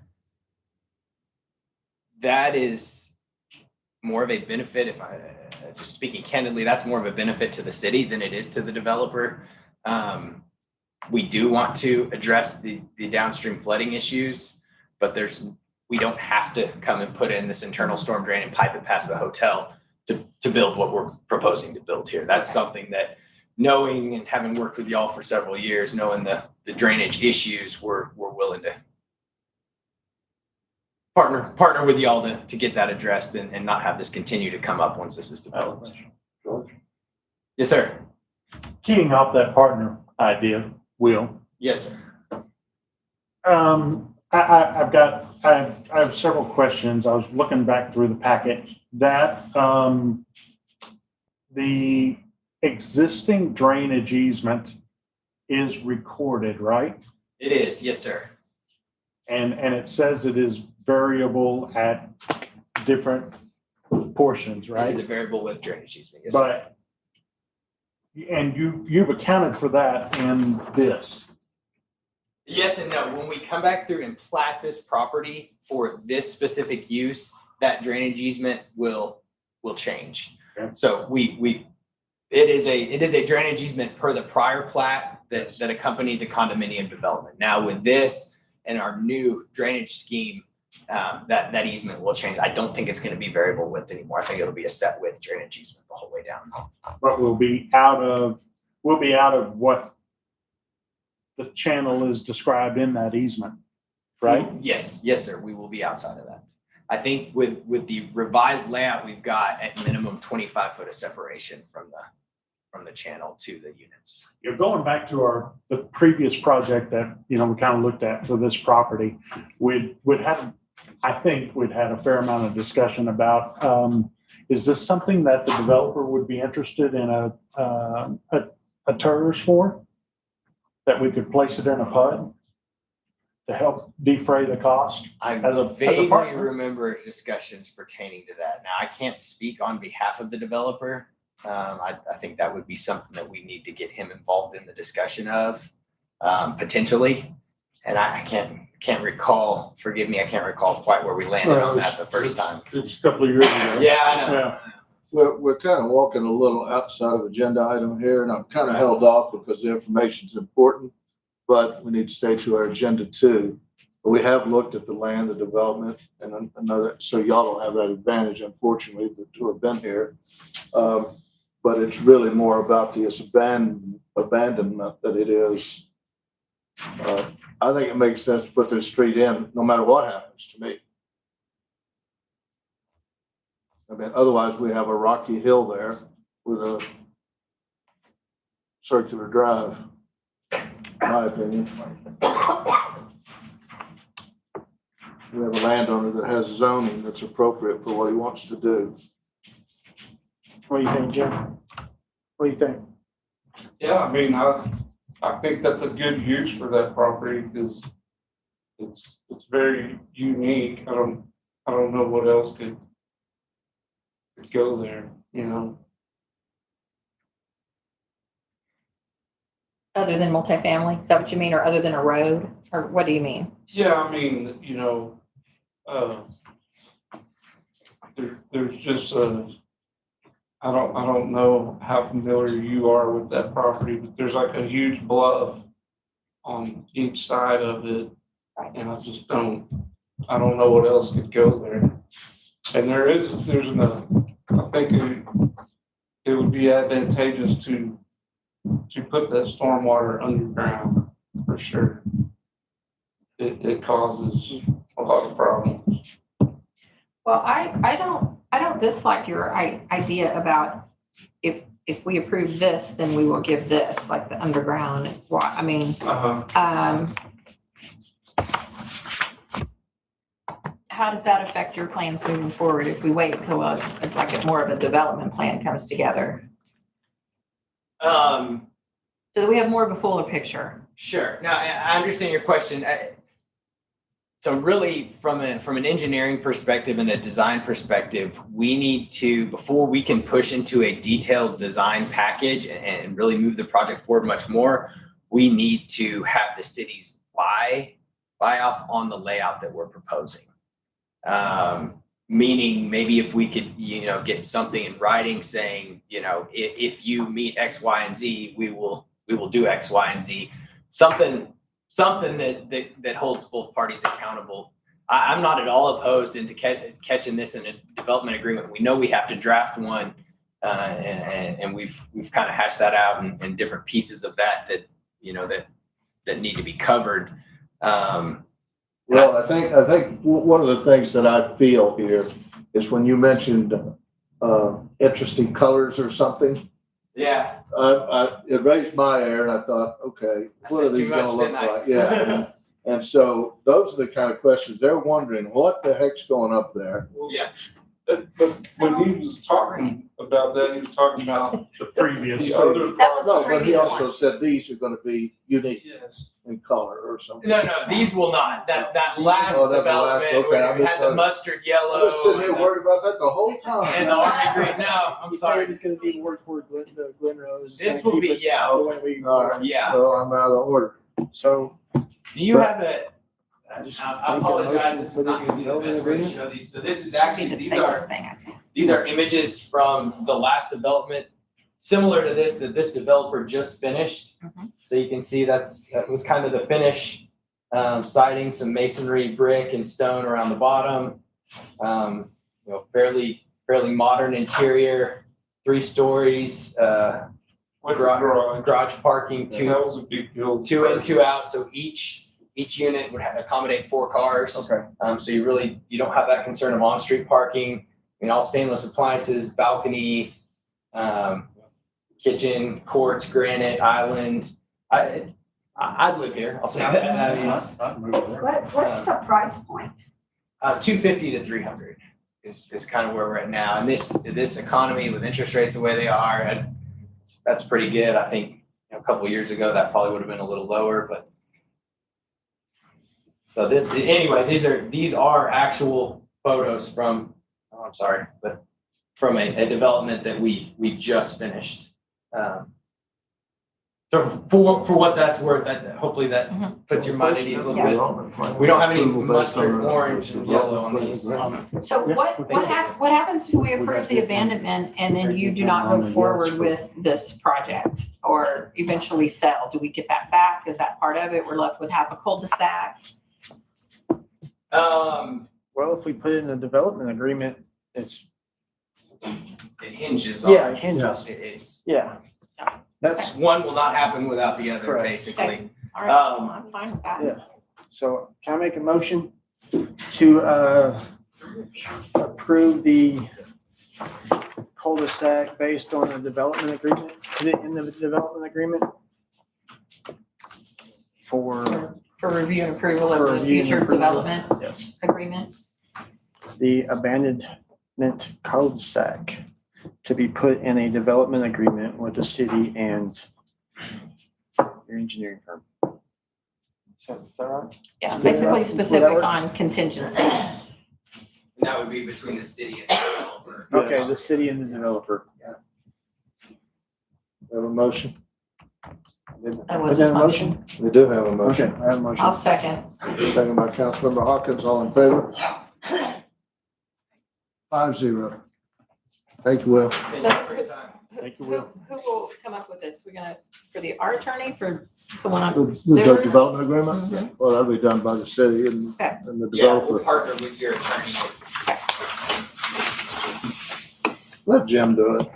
is more of a benefit. If I just speaking candidly, that's more of a benefit to the city than it is to the developer. We do want to address the downstream flooding issues, but we don't have to come and put in this internal storm drain and pipe it past the hotel to build what we're proposing to build here. That's something that, knowing and having worked with y'all for several years, knowing the drainage issues, we're willing to partner with y'all to get that addressed and not have this continue to come up once this is developed. George? Yes, sir. Keying off that partner idea, Will, Yes, sir. I have several questions. I was looking back through the packet that the existing drainage easement is recorded, right? It is. Yes, sir. And it says it is variable at different portions, It right? is a variable with drainage easement. Yes, sir. But, and you've accounted for that in this. Yes and no. When we come back through and plat this property for this specific use, that drainage easement will change. Okay. So it is a drainage easement per the prior plat that accompanied the condominium development. Now with this and our new drainage scheme, that easement will change. I don't think it's going to be variable width anymore. I think it'll be a set width drainage easement the whole way down. But we'll be out of what the channel is described in that easement, right? Yes, sir. We will be outside of that. I think with the revised layout, we've got at minimum 25 foot of separation from the channel to the units. You're going back to the previous project that, we kind of looked at for this property. I think we'd had a fair amount of discussion about, is this something that the developer would be interested in a TERS for? That we could place it in a PUD to help defray the cost? I as a vaguely partner? remember discussions pertaining to that. Now, I can't speak on behalf of the developer. I think that would be something that we need to get him involved in the discussion of, potentially. And I can't recall, forgive me, I can't recall quite where we landed on that the first time. It's a couple of years ago. Yeah, I know. Yeah. We're kind of walking a little outside of agenda item here, and I'm kind of held off because the information is important, but we need to stay to our agenda too. But we have looked at the land, the development, and another, so y'all don't have that advantage, unfortunately, to have been here. But it's really more about the abandonment that it is. I think it makes sense to put this street in, no matter what happens to me. I mean, otherwise we have a rocky hill there with a circular drive, in my opinion. We have a landowner that has zoning that's appropriate for what he wants to do. What do you think, Jim? What do you think? Yeah, I mean, I think that's a good use for that property because it's very unique. I don't know what else could go there, Other than multifamily, is that what you mean, or other than a road, or what do you mean? Yeah, I mean, there's just I don't know how familiar you are with that property, but there's like a huge bluff on each side of it, and I don't know what else could go there. And I think it would be advantageous to put that stormwater underground for sure. It causes a lot of problems. Well, I don't dislike your idea about if we approve this, then we will give this, like the underground. I mean, how does that affect your plans moving forward if we wait until more of a development plan comes together? So that we have more of a fuller picture. Sure. Now, I understand your question. So really, from an engineering perspective and a design perspective, we need to, before we can push into a detailed design package and really move the project forward much more, we need to have the cities buy off on the layout that we're proposing. Meaning maybe if we could, get something in writing saying, if you meet X, Y, and Z, we will do X, Y, and Z. Something that holds both parties accountable. I'm not at all opposed into catching this in a development agreement. We know we have to draft one, and we've kind of hashed that out in different pieces of that need to be covered. Well, I think one of the things that I feel here is when you mentioned interesting colors or something. Yeah. It raised my hair and I thought, okay, what are these gonna look like? Yeah. And so those are the kind of questions they're wondering, what the heck's going up there? Yeah. But when he was talking about that, he was talking about The previous. the other. That was the No, but he previous also one. said these are gonna be unique Yes. in color or something. No, these will not. That last Oh, that development last, okay, I we had the misunderstood. mustard I've yellow been sitting here and worried about that the whole time. the army green. No, I'm He said sorry. it was gonna be more toward Glen Rose. This Gonna will keep be- it yeah. the way we- All right. Yeah. Well, I'm out of order. So, Do you have the, I just I make a apologize, motion this for is the not gonna be the best way to development show these. So this is Be actually, the these safest are, thing, I think. these are images from the last development, similar to this, that this developer just finished. Mhm. So you can see that was kind of the finish, siding, some masonry, brick and stone around the bottom. You know, fairly modern interior, 3 stories, What's the garage? garage parking, That was a big deal. 2 in, 2 out, so each unit would accommodate 4 cars. Okay. So you don't have that concern of on-street parking. I mean, all stainless appliances, balcony, kitchen, quartz, granite, island. I'd live here, I'll say that. I mean, it's, I'd move there. What's the price point? 250 to 300 is kind of where we're at now. And this economy with interest rates the way they are, that's pretty good. I think a couple of years ago that probably would have been a little lower, but so these are actual photos from from a development that we just finished. So for what that's worth, that hopefully that puts your mind at ease a little bit. We don't have any mustard, orange, and yellow on these. So what happens if we approve the abandonment and then you do not go forward with this project or eventually sell? Do we get that back? Is that part of it? We're left with half a cul-de-sac? Well, if we put it in a development agreement, it's, It hinges on. yeah, it hinges. It's, Yeah. That's, one will not happen without the other, Correct. basically. All right, I'm fine with that. yeah. So can I make a motion to approve the cul-de-sac based on the development agreement? Put it in the development agreement? For, For review and approval For of the review and future approval. development yes, agreement. the abandonment cul-de-sac to be put in a development agreement with the city and your engineering firm. Is that right? Yeah, Would basically that specific work? on contingency. And that would be between the city and the developer. Okay, the city and the developer. Have a motion? That was Was that his a motion? We do have a Okay, motion. I have a motion. I'll second. Second by Councilmember Hawkins, all in favor? 5-0. Thank you, Will. Thank you for your time. Thank you, Who, Will. who will come up with this? We're gonna, for our attorney, for someone on, With the development agreement? Mhm. Well, that'll be done by the city and Okay. and the Yeah, we'll developer. partner with your attorney. Let Jim do it.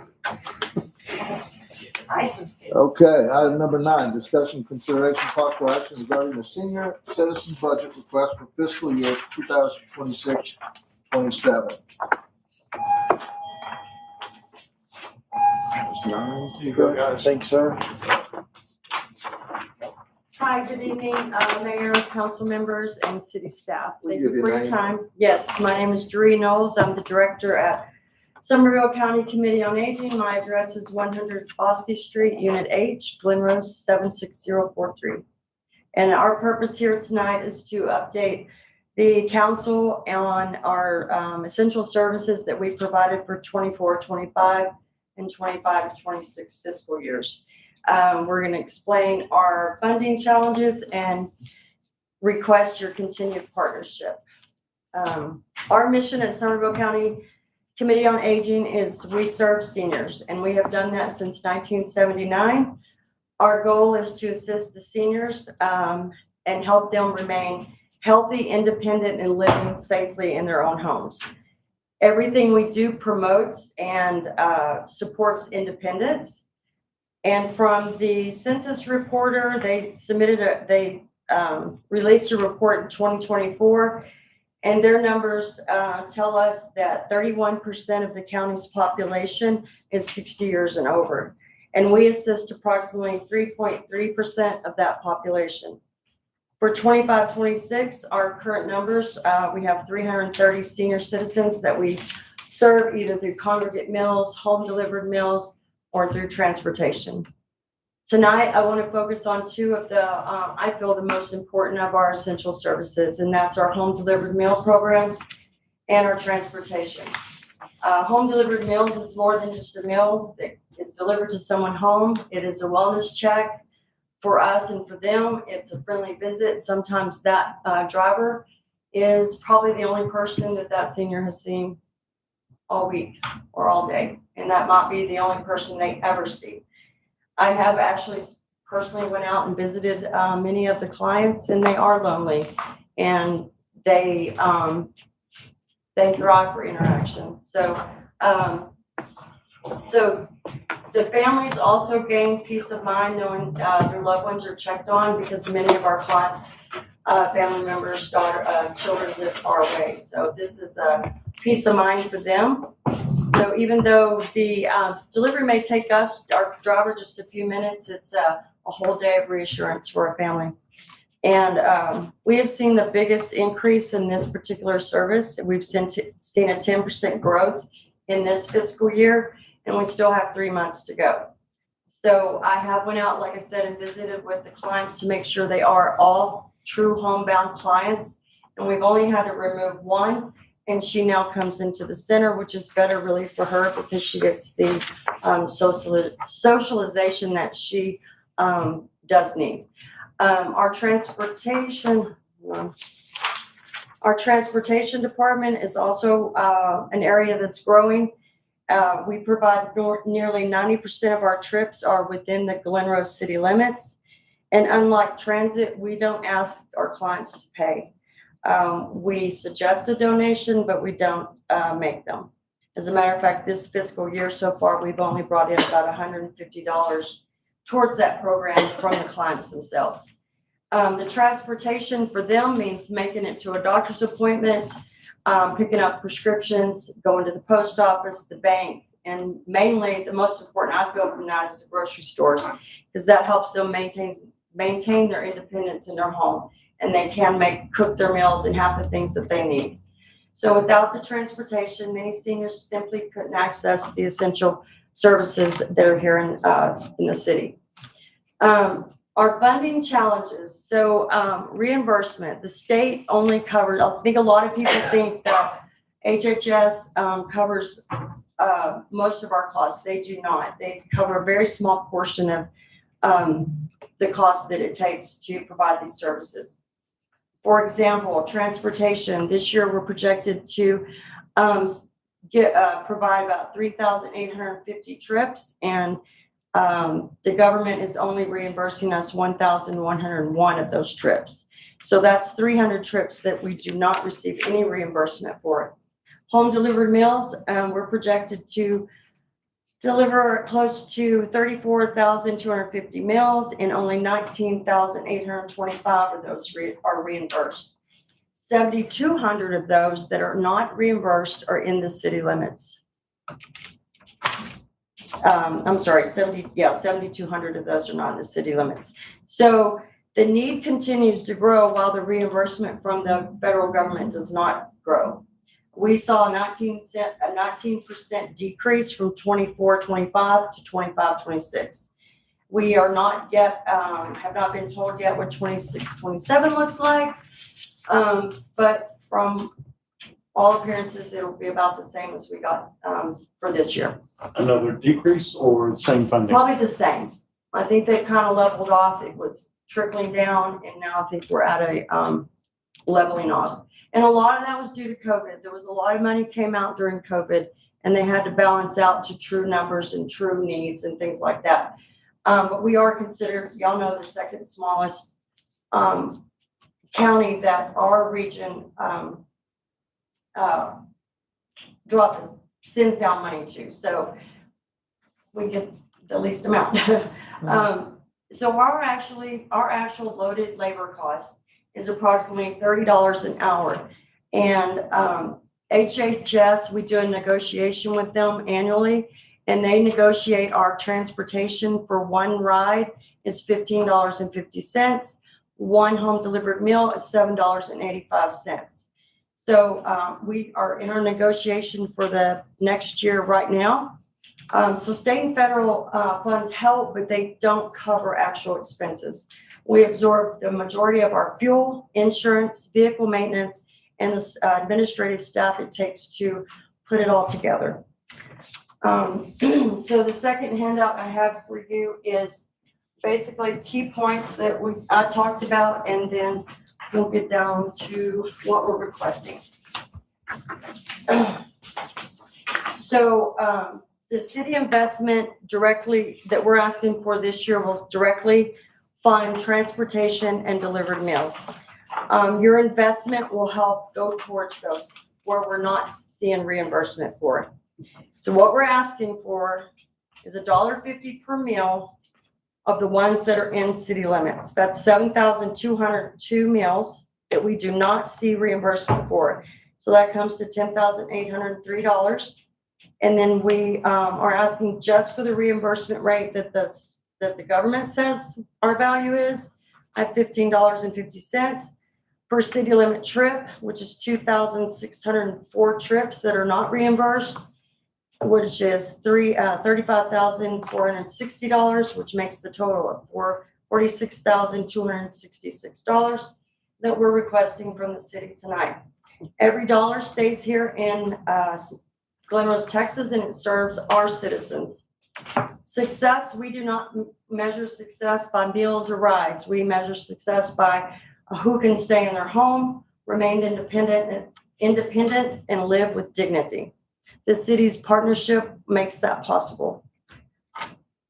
Okay, item number 9, discussion, consideration, possible action regarding the senior citizens budget request for fiscal year 2026-27. That was 9. You go, guys. Thanks, sir. Hi, good evening, Mayor, council members, and city staff. Will you Thank give you for your your name? time. Yes, my name is Dree Knowles. I'm the director at Somerville County Committee on Aging. My address is 100 Bosque Street, Unit H, Glen Rose 76043. And our purpose here tonight is to update the council on our essential services that we provided for 24-25 and 25-26 fiscal years. We're going to explain our funding challenges and request your continued partnership. Our mission at Somerville County Committee on Aging is we serve seniors, and we have done that since 1979. Our goal is to assist the seniors and help them remain healthy, independent, and living safely in their own homes. Everything we do promotes and supports independence. And from the census reporter, they released a report in 2024, and their numbers tell us that 31% of the county's population is 60 years and over. And we assist approximately 3.3% of that population. For 25-26, our current numbers, we have 330 senior citizens that we serve either through congregate meals, home delivered meals, or through transportation. Tonight, I want to focus on 2 of the, I feel the most important of our essential services, and that's our home delivered meal program and our transportation. Home delivered meals is more than just a meal that is delivered to someone's home. It is a wellness check, for us and for them, it's a friendly visit. Sometimes that driver is probably the only person that senior has seen all week or all day, and that might be the only person they ever see. I have actually personally went out and visited many of the clients, and they are lonely, and they thrive for interaction. So the families also gain peace of mind knowing their loved ones are checked on, because many of our clients, family members, children live far away. So this is a peace of mind for them. So even though the delivery may take our driver, just a few minutes, it's a whole day of reassurance for a family. And we have seen the biggest increase in this particular service. We've seen a 10% growth in this fiscal year, and we still have 3 months to go. So I have went out, like I said, and visited with the clients to make sure they are all true homebound clients. And we've only had to remove one, and she now comes into the center, which is better really for her because she gets the socialization that she does need. Our transportation department is also an area that's growing. We provide nearly 90% of our trips are within the Glen Rose city limits. And unlike transit, we don't ask our clients to pay. We suggest a donation, but we don't make them. As a matter of fact, this fiscal year so far, we've only brought in about $150 towards that program from the clients themselves. The transportation for them means making it to a doctor's appointment, picking up prescriptions, going to the post office, the bank, and mainly the most important I feel from that is the grocery stores, because that helps them maintain their independence in their home, and they can cook their meals and have the things that they need. So without the transportation, many seniors simply couldn't access the essential services that are here in the city. Our funding challenges. So reimbursement, the state only covered, I think a lot of people think that HHS covers most of our costs. They do not. They cover a very small portion of the cost that it takes to provide these services. For example, transportation. This year we're projected to provide about 3,850 trips, and the government is only reimbursing us 1,101 of those trips. So that's 300 trips that we do not receive any reimbursement for. Home delivered meals, we're projected to deliver close to 34,250 meals, and only 19,825 of those are reimbursed. 7,200 of those that are not reimbursed are in the city limits. I'm sorry, 7,200 of those are not in the city limits. So the need continues to grow while the reimbursement from the federal government does not grow. We saw a 19% decrease from 24-25 to 25-26. We are not yet, have not been told yet what 26-27 looks like, but from all appearances, it will be about the same as we got for this year. Another decrease or the same funding? Probably the same. I think they kind of leveled off. It was trickling down, and now I think we're at a leveling off. And a lot of that was due to COVID. There was a lot of money came out during COVID, and they had to balance out to true numbers and true needs and things like that. But we are considered, y'all know, the second smallest county that our region sends down money to. So we get the least amount. So our actual loaded labor cost is approximately $30 an hour. And HHS, we do a negotiation with them annually, and they negotiate our transportation for one ride is $15.50. One home delivered meal is $7.85. So we are in our negotiation for the next year right now. So state and federal funds help, but they don't cover actual expenses. We absorb the majority of our fuel, insurance, vehicle maintenance, and the administrative staff it takes to put it all together. So the second handout I have for you is basically key points that I talked about, and then we'll get down to what we're requesting. So, the city investment directly that we're asking for this year will directly fund transportation and delivered meals. Your investment will help go towards those where we're not seeing reimbursement for it. So what we're asking for is $1.50 per meal of the ones that are in city limits. That's 7,202 meals that we do not see reimbursement for. So that comes to $10,803. And then we are asking just for the reimbursement rate that the government says our value is at $15.50 per city limit trip, which is 2,604 trips that are not reimbursed, which is $35,460, which makes the total of $46,266 that we're requesting from the city tonight. Every dollar stays here in Glen Rose, Texas, and it serves our citizens. Success, we do not measure success by meals or rides. We measure success by who can stay in their home, remain independent, and live with dignity. The city's partnership makes that possible.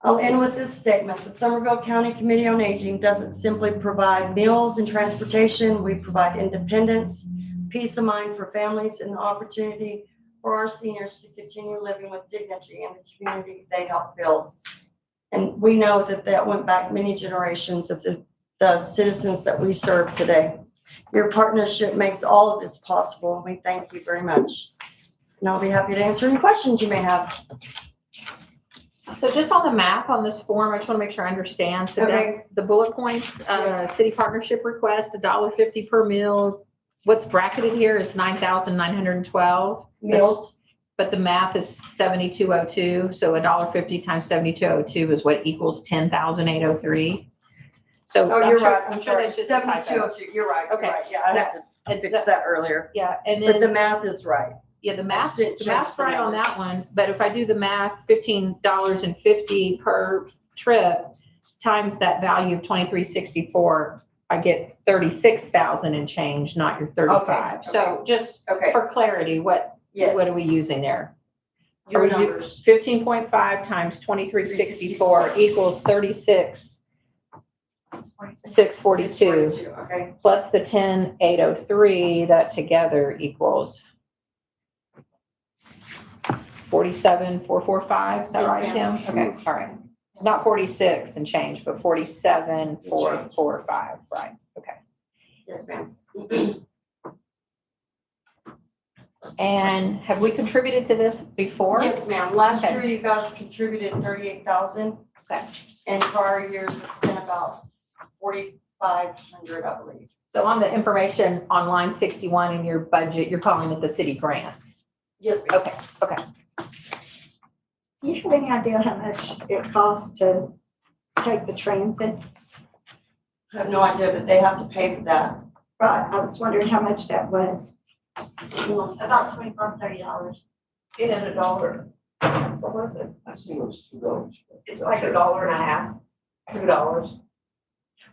I'll end with this statement. The Somerville County Committee on Aging doesn't simply provide meals and transportation. We provide independence, peace of mind for families, and the opportunity for our seniors to continue living with dignity in the community they help build. And we know that went back many generations of the citizens that we serve today. Your partnership makes all of this possible, and we thank you very much. And I'll be happy to answer any questions you may have. So just on the math on this form, I just want to make sure I understand. So Okay. the bullet points, city partnership request, $1.50 per meal. What's bracketed here is 9,912. Meals. But the math is 7,202. So $1.50 times 7,202 is what equals 10,803. So Oh, I'm you're sure- right. I'm sure that's just a typo. 7202. You're right. You're Okay. right. Yeah, I have to fix that earlier. Yeah, and But the then, math is right. yeah, the I math, just didn't the change math's the right on number. that one, but if I do the math, $15.50 per trip times that value of 2364, I get 36,000 and change, not your 35. Okay, So just Okay. for clarity, what Yes. are we using there? Your Are we do- numbers. 15.5 times 2364 equals 36,642 Okay. plus the 10,803, that together equals 47,445. Is that Yes, right, ma'am. Kim? Okay, all right. Not 46 and change, but 47,445, right, okay. Yes, ma'am. And have we contributed to this before? Yes, ma'am. Last Okay. year you guys contributed 38,000. Okay. And prior years it's been about 4,500, I believe. So on the information on line 61 in your budget, you're calling it the city grant? Yes, ma'am. Okay, Do you have any idea how much it costs to take the transit? I have no idea, but they have to pay for that. Right, I was wondering how much that was. About $25-30. It is $1. So what is it? I've seen those $2. It's like $1.50, $2.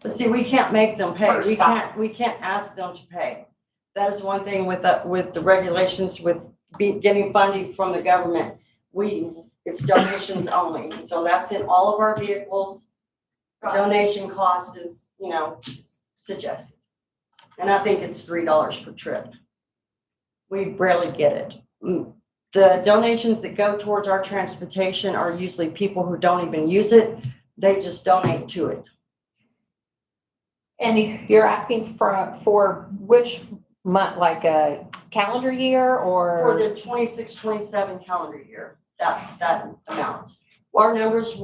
But see, we can't make them pay. Per stop. We can't ask them to pay. That is one thing with the regulations with getting funding from the government. It's donations only. And so that's in all of our vehicles. Donation cost is, suggested. And I think it's $3 per trip. We rarely get it. The donations that go towards our transportation are usually people who don't even use it. They just donate to it. and you're asking for which month, like a calendar year For or? the 26-27 calendar year, that amount. Our numbers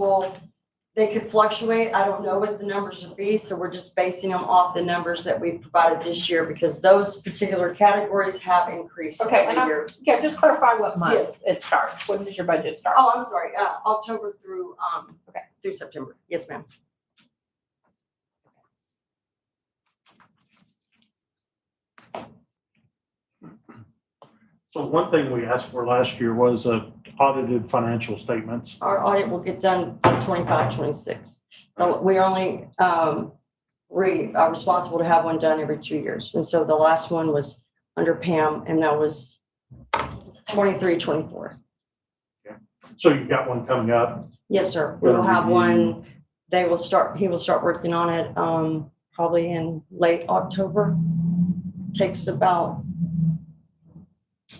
they could fluctuate. I don't know what the numbers would be, so we're just basing them off the numbers that we provided this year because those particular categories have increased Okay, every and year. Yeah, just clarify what month Yes. it starts. When does your budget start? Oh, I'm sorry, October through September. Yes, ma'am. So one thing we asked for last year was audited financial statements. Our audit will get done for 25-26. We only, we are responsible to have one done every 2 years. And so the last one was under Pam, and that was 23, 24. So you've got one coming up. Yes, sir. We will have one. He will start working on it, probably in late October. Takes about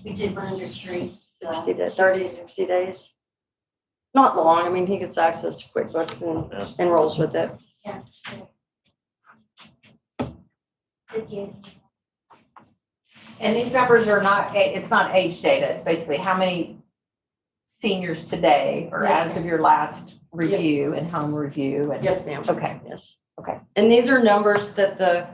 We did 100 trees. 60 days. Not long. I mean, he gets access to QuickBooks and enrolls with it. Yeah. Did you? And these numbers are not, it's not age data, it's basically how many seniors today or Yes, as of your last review and home review and. Yes, ma'am. Okay, Yes. Okay. And these are numbers that the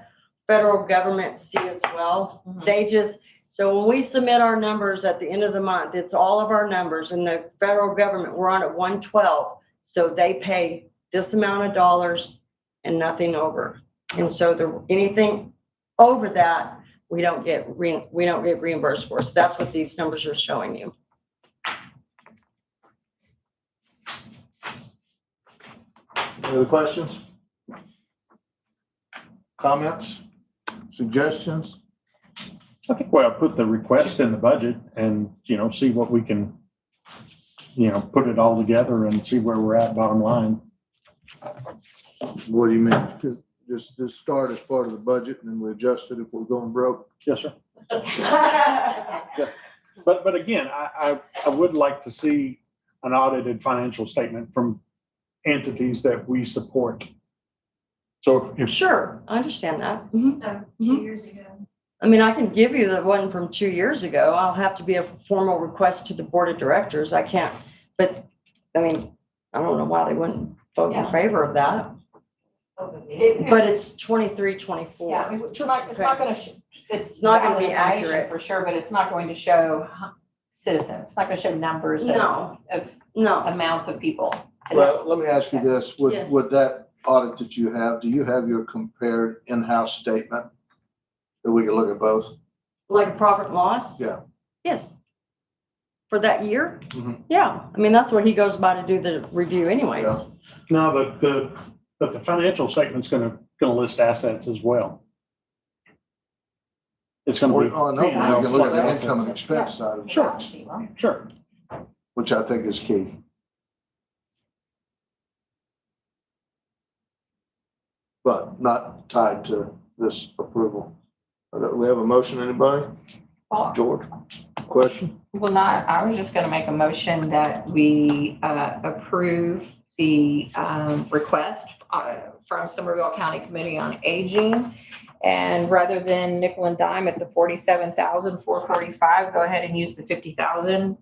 federal government see as well. Mhm. They just, so when we submit our numbers at the end of the month, it's all of our numbers, and the federal government, we're on at 112. So they pay this amount of dollars and nothing over. And so anything over that, we don't get reimbursed for. So that's what these numbers are showing you. Any other questions? Comments? Suggestions? I think we'll put the request in the budget and, see what we can, put it all together and see where we're at bottom line. What do you mean? Just start as part of the budget and then we adjust it if we're going broke? Yes, sir. But again, I would like to see an audited financial statement from entities that we support. So if Sure, I understand that. Mhm. So 2 years ago. I mean, I can give you the one from 2 years ago. I'll have to be a formal request to the board of directors. I can't, but, I mean, I don't know why they wouldn't vote in Yeah. favor of that. It- But it's 23, 24. Yeah, I mean, it's not gonna, it's not gonna be valid information accurate. for sure, but it's not going to show citizens, it's not gonna show numbers No. of No, amounts of people. today. Well, let me ask you this, Yes. with that audit that you have, do you have your compared in-house statement? That we can look at both? like a profit and loss? Yeah. Yes. For that year? Mhm. Yeah, I mean, that's what he goes by to do the review anyways. Yeah. no, but the financial statement's gonna list assets as well. It's gonna be. Oh, no, you P&L can look at plus the assets. income and expense side of it. Sure. Sure. Which I think is key. But not tied to this approval. We have a motion, anybody? Well, George, question? Well, not, I was just gonna make a motion that we approve the request from Somerville County Committee on Aging. And rather than nickel and dime at the 47,445, go ahead and use the 50,000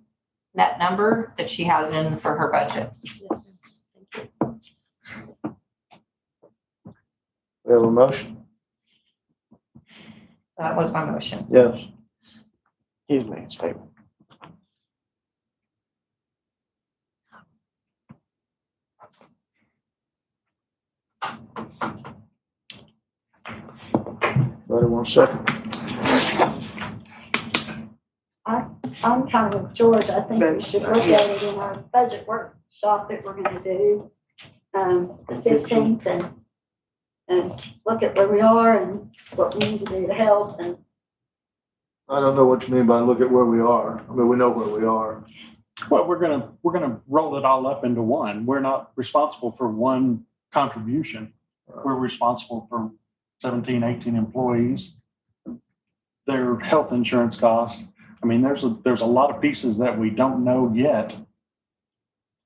net number that she has in for her budget. Yes, ma'am. Thank you. We have a motion? That was my motion. Yes. He's made a statement. Buddy, 1 second. I'm kind of with George. I think we should look at it in our budget workshop that we're gonna do, the 15th and look at where we are and what we need to do to help and. I don't know what you mean by look at where we are. I mean, we know where we are. Well, we're gonna roll it all up into one. We're not responsible for one contribution. We're responsible for 17, 18 employees, their health insurance cost. I mean, there's a lot of pieces that we don't know yet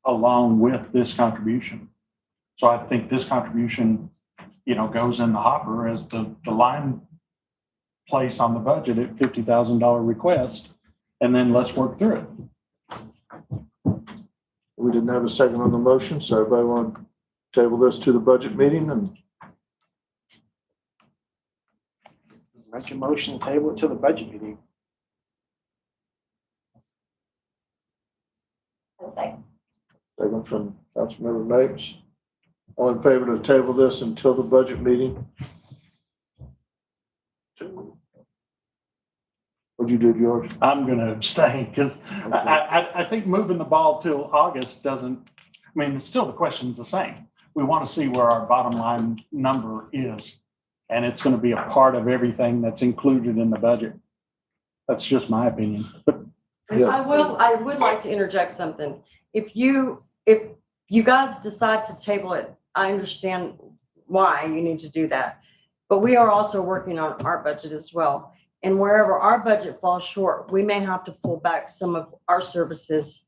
along with this contribution. So I think this contribution, goes in the hopper as the line place on the budget at $50,000 request, and then let's work through it. We didn't have a second on the motion, so everybody want to table this to the budget meeting and Make your motion, table it to the budget meeting. second from Councilmember Mapes. All in favor to table this until the budget meeting? What'd you do, George? I'm going to abstain because I think moving the ball till August doesn't, I mean, still the question's the same. we want to see where our bottom line number is. And it's going to be a part of everything that's included in the budget. That's just my opinion. But Yeah. I would like to interject something. If you guys decide to table it, I understand why you need to do that. But we are also working on our budget as well. And wherever our budget falls short, we may have to pull back some of our services.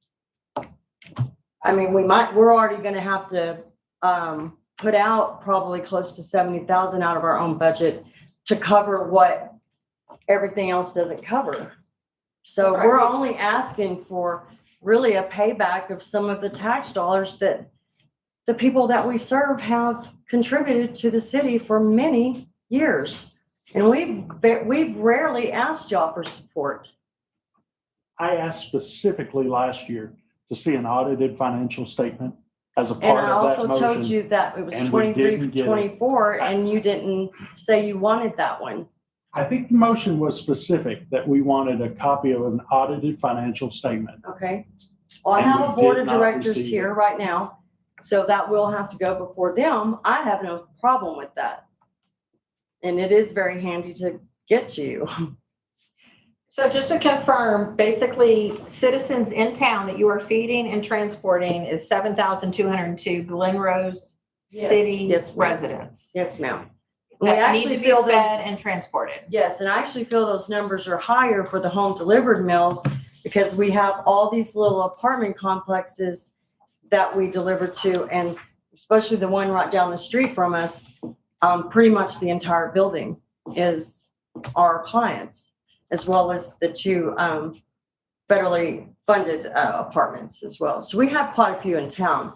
I mean, we're already gonna have to put out probably close to 70,000 out of our own budget to cover what everything else doesn't cover. So Right. we're only asking for really a payback of some of the tax dollars that the people that we serve have contributed to the city for many years. And we've rarely asked y'all for support. I asked specifically last year to see an audited financial statement as a And part I of that also told motion. you that it was and we 23, didn't get it. 24, and you didn't say you wanted that one. I think the motion was specific that we wanted a copy of an audited financial statement. Okay. Well, I And have we a board did of not directors receive here it. right now, so that will have to go before them. I have no problem with that. And it is very handy to get to you. So just to confirm, basically citizens in town that you are feeding and transporting is 7,202 Glen Rose Yes. City Yes, ma'am. residents. Yes, ma'am. We That need actually to be feel those, fed and transported. yes, and I actually feel those numbers are higher for the home delivered meals because we have all these little apartment complexes that we deliver to, and especially the one right down the street from us, pretty much the entire building is our clients, as well as the two federally funded apartments as well. So we have quite a few in town.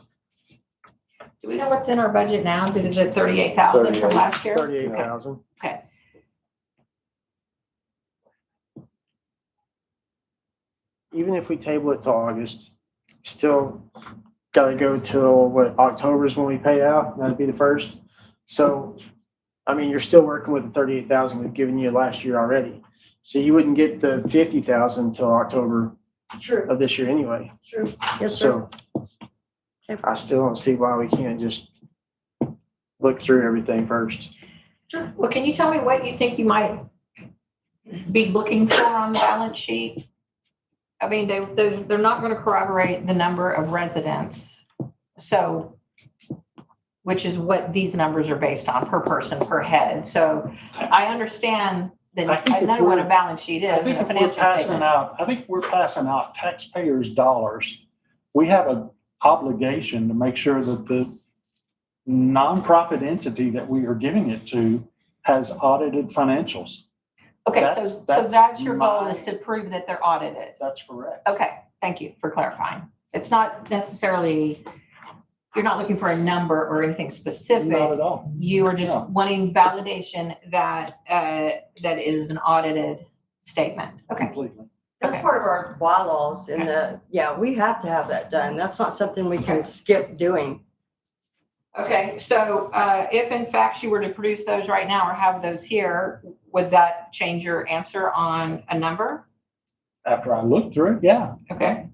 Do we know what's in our budget now? Is it 38,000 from last year? 38,000. Okay. Even if we table it to August, still gotta go till what, October is when we pay out, that'd be the first. So, I mean, you're still working with the 38,000 we've given you last year already. So you wouldn't get the 50,000 until October True, of this year anyway. true. Yes, sir. So I still don't see why we can't just look through everything first. Sure. Well, can you tell me what you think you might be looking for on the balance sheet? I mean, they're not going to corroborate the number of residents. So, which is what these numbers are based on per person, per head. So I understand that I know what a balance sheet I is think and a if we're financial passing statement. out, I think we're passing out taxpayers' dollars. We have an obligation to make sure that the nonprofit entity that we are giving it to has audited financials. Okay, that's- so that's your goal my- is to prove that they're audited. That's correct. Okay, thank you for clarifying. It's not necessarily, you're not looking for a number or anything Not specific. at all. You are just No. wanting validation that that is an audited statement. Okay, Completely. That's Okay. part of our bylaws in the, yeah, we have to have that done. That's not something we can skip doing. okay. So if in fact you were to produce those right now or have those here, would that change your answer on a number? After I looked through it, yeah. Okay,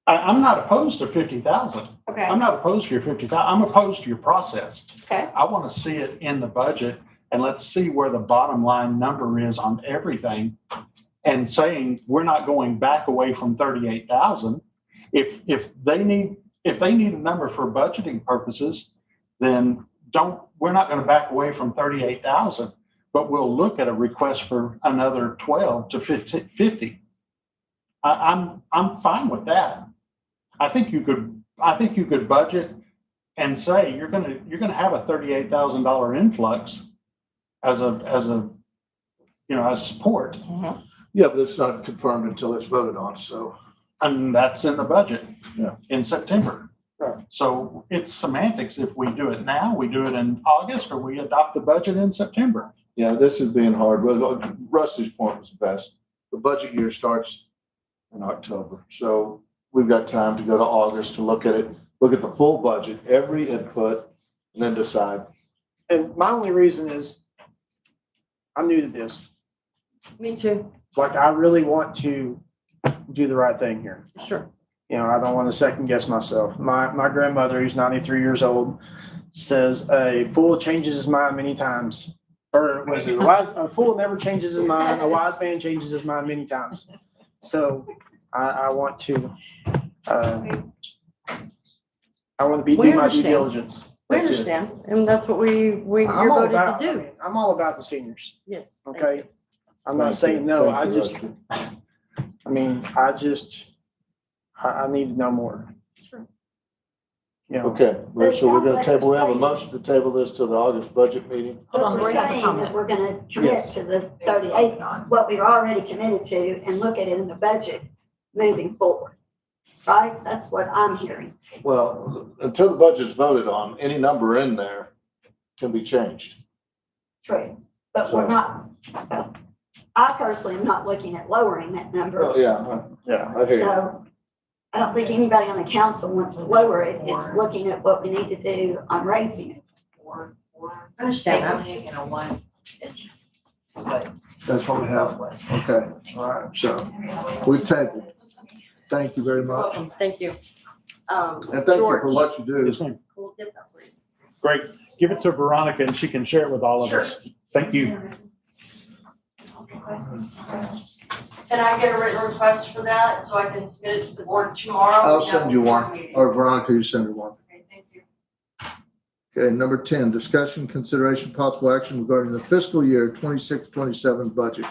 I'm not opposed to 50,000. okay, I'm not opposed to your 50,000. I'm opposed to your process. okay. I want to see it in the budget and let's see where the bottom line number is on everything. And saying we're not going back away from 38,000. If they need a number for budgeting purposes, then we're not going to back away from 38,000, but we'll look at a request for another 12 to 50. I'm fine with that. I think you could budget and say you're gonna have a $38,000 influx as support, Yeah, but it's not confirmed until it's voted on, so. and that's in the budget. Yeah. In September. Right. So it's semantics if we do it now, we do it in August, or we adopt the budget in September. Yeah, this is being hard. Well, Rusty's point was best. The budget year starts in October. So we've got time to go to August to look at it, look at the full budget, every input, and then decide. And my only reason is I'm new to this. Me too, Like, I really want to do the right thing here. sure. You know, I don't want to second guess myself. My grandmother, who's 93 years old, says a fool changes his mind many times. Or was it a fool never changes his mind, a wise man changes his mind many times. So I want to We do my due understand. diligence. We That's it. understand, and that's what you're I'm all voted to about, do. I'm all about the seniors, Yes. thank okay? you. I'm not saying no, I just, I need to know more. Sure. You know, Okay, But it so we're sounds gonna like table, we we're have a saying- motion to table this to the August budget meeting. Hold on, We're Lori has a saying comment. that we're gonna commit Yes. to the 38, what we've already committed to, and look at it in the budget moving forward. Right? That's what I'm hearing. Well, until the budget's voted on, any number in there can be changed. True. But we're not, I personally am not looking at lowering that number. Oh, yeah, yeah. I hear you. So I don't think anybody on the council wants to lower it. It's looking at what we need to do on raising it. I understand that. That's what we have. Okay, all right, so we tabled. Thank you very much. Welcome, thank you. And thank you for George, what you do. Yes, ma'am. we'll get that for you. Great. Give it to Veronica and she can share it with all of us. Thank you. Can I get a written request for that, so I can submit it to the board tomorrow? I'll We have send you a board one, meeting. or Veronica, you send her one. Okay, thank you. Okay, number 10, discussion, consideration, possible action regarding the fiscal year 26-27 budget.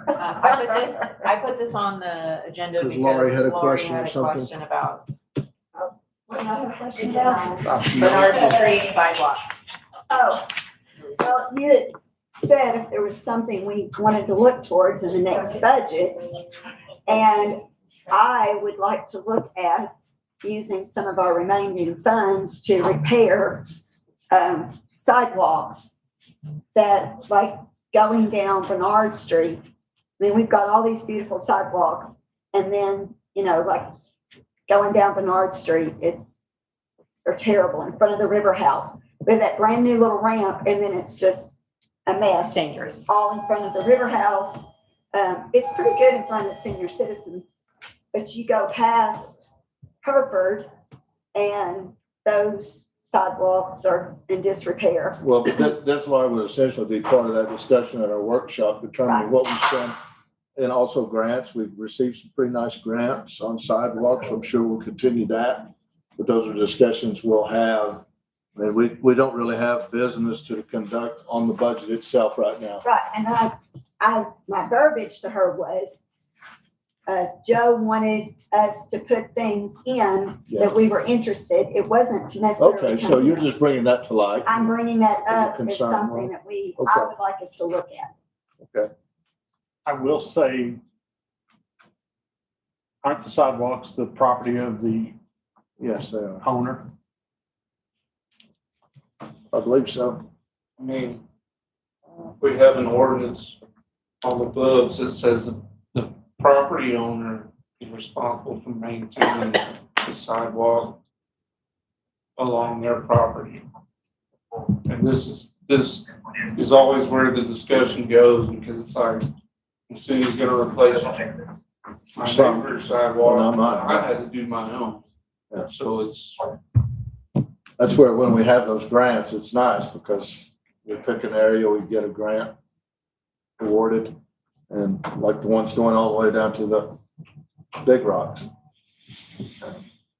I put this on the agenda Because because Lori had a Lori question or had a something. question about What another question about? Bernard Street sidewalks. Oh, well, you had said if there was something we wanted to look towards in the next budget. And I would like to look at using some of our remaining funds to repair sidewalks that, like going down Bernard Street. I mean, we've got all these beautiful sidewalks and then, you know, like going down Bernard Street, they're terrible in front of the River House. We have that brand new little ramp and then it's just a mess. Dangerous. All in front of the River House. It's pretty good in front of the senior citizens, but you go past Hereford and those sidewalks are in disrepair. Well, that's why would essentially be part of that discussion at our workshop, determining what we spend. And also grants, we've received some pretty nice grants on sidewalks, I'm sure we'll continue that. But those are discussions we'll have. And we don't really have business to conduct on the budget itself right now. Right, and my verbiage to her was, Joe wanted us to put things in that we were interested. It wasn't necessarily. Okay, so you're just bringing that to light. I'm bringing that up as Concern, something well, that I okay. would like us to look at. I will say, aren't the sidewalks the property of the Yes, they are. owner? I believe so. I mean, we have an ordinance on the books that says the property owner is responsible for maintaining the sidewalk along their property. And this is always where the discussion goes, because it's like, as soon as you're gonna replace my Some. neighbor's Well, sidewalk, not mine. I had to do my own. Yeah. So it's, That's where when we have those grants, it's nice because we pick an area, we get a grant awarded. And like the ones going all the way down to the big rocks.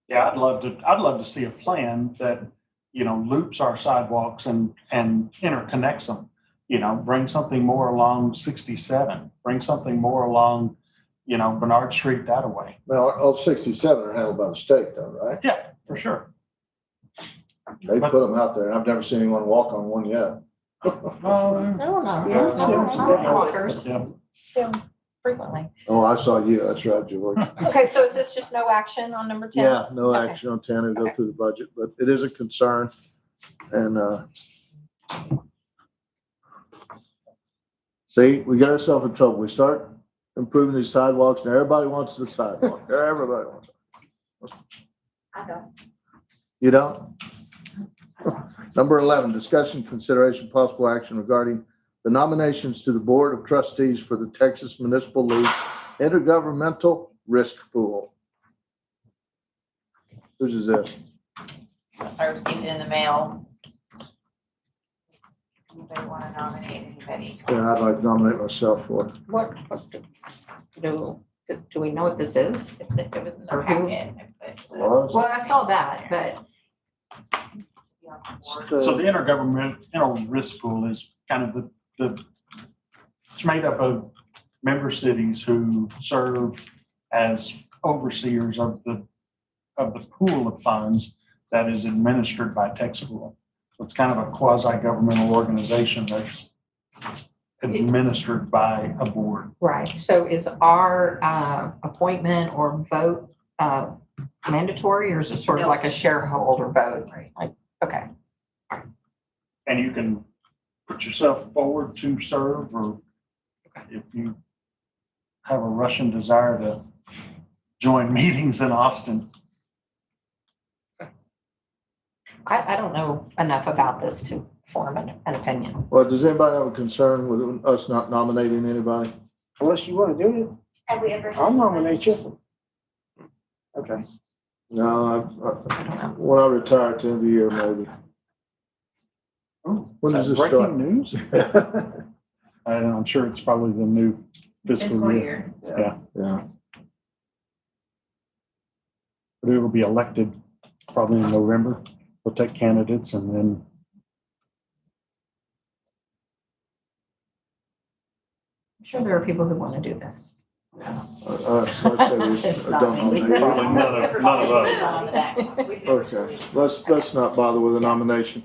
Yeah, I'd love to see a plan that, you know, loops our sidewalks and interconnects them. You know, bring something more along 67, bring something more along, you know, Bernard Street that way. Well, all 67 are handled by the state though, right? Yeah, for sure. They put them out there. I've never seen anyone walk on one yet. I don't know. Yeah. Walkers Yeah. frequently. Oh, I saw you. That's right, George. Okay, so is this just no action on number 10? Yeah, no Okay. action on 10 and go through the budget, but it is a concern. And, see, we get ourselves in trouble. We start improving these sidewalks and everybody wants the sidewalk. Everybody wants it. I don't. You don't? Number 11, discussion, consideration, possible action regarding the nominations to the Board of Trustees for the Texas Municipal League Intergovernmental Risk Pool. Whose is this? I received it in the mail. Anybody want to nominate anybody? Yeah, I'd like to nominate myself for it. What, do we know what this is? It was in the Or who? packet. Well, I saw that, but So the intergovernmental risk pool is kind of it's made up of member cities who serve as overseers of the pool of funds that is administered by TexPool. So it's kind of a quasi-governmental organization that's administered by a board. right, so is our appointment or vote mandatory, or is it sort of like a shareholder vote? Like, okay, And you can put yourself forward to serve, or if you have a Russian desire to join meetings in Austin. I don't know enough about this to form an opinion. Well, does anybody have a concern with us not nominating anybody? Unless you want to do Have we ever? it, I'll nominate you. Okay. No, I don't know. when I retire at the end of the year, maybe. When does this start? Breaking news? I'm sure it's probably the new fiscal year. year. Yeah, But it will be elected probably in November. We'll take candidates and then I'm sure there are people who want to do this. I'd say we Just don't not me. nominate. probably none of us. On that. Okay, let's not bother with the nomination.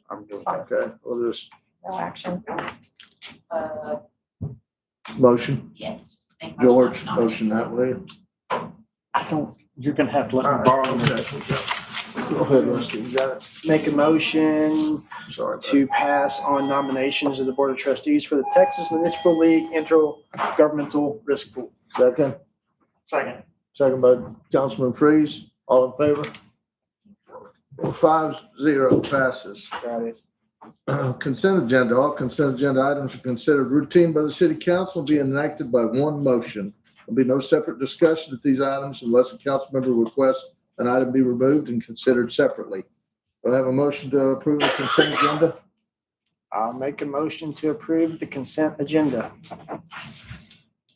I'm doing Okay, we'll just No action. motion. Yes. Make George, nomination. motion that way. I don't, You're gonna have to let me borrow them. Go ahead, Rusty, you got it? Make a motion Sorry. to pass on nominations of the Board of Trustees for the Texas Municipal League Intergovernmental Risk Pool. Second, Second. second by Councilman Freeze, all in favor? 5-0 passes. Got it. Consent agenda, all consent agenda items are considered routine by the city council, being enacted by one motion. There'll be no separate discussion of these items unless a council member requests an item be removed and considered separately. Do I have a motion to approve the consent agenda? I'll make a motion to approve the consent agenda.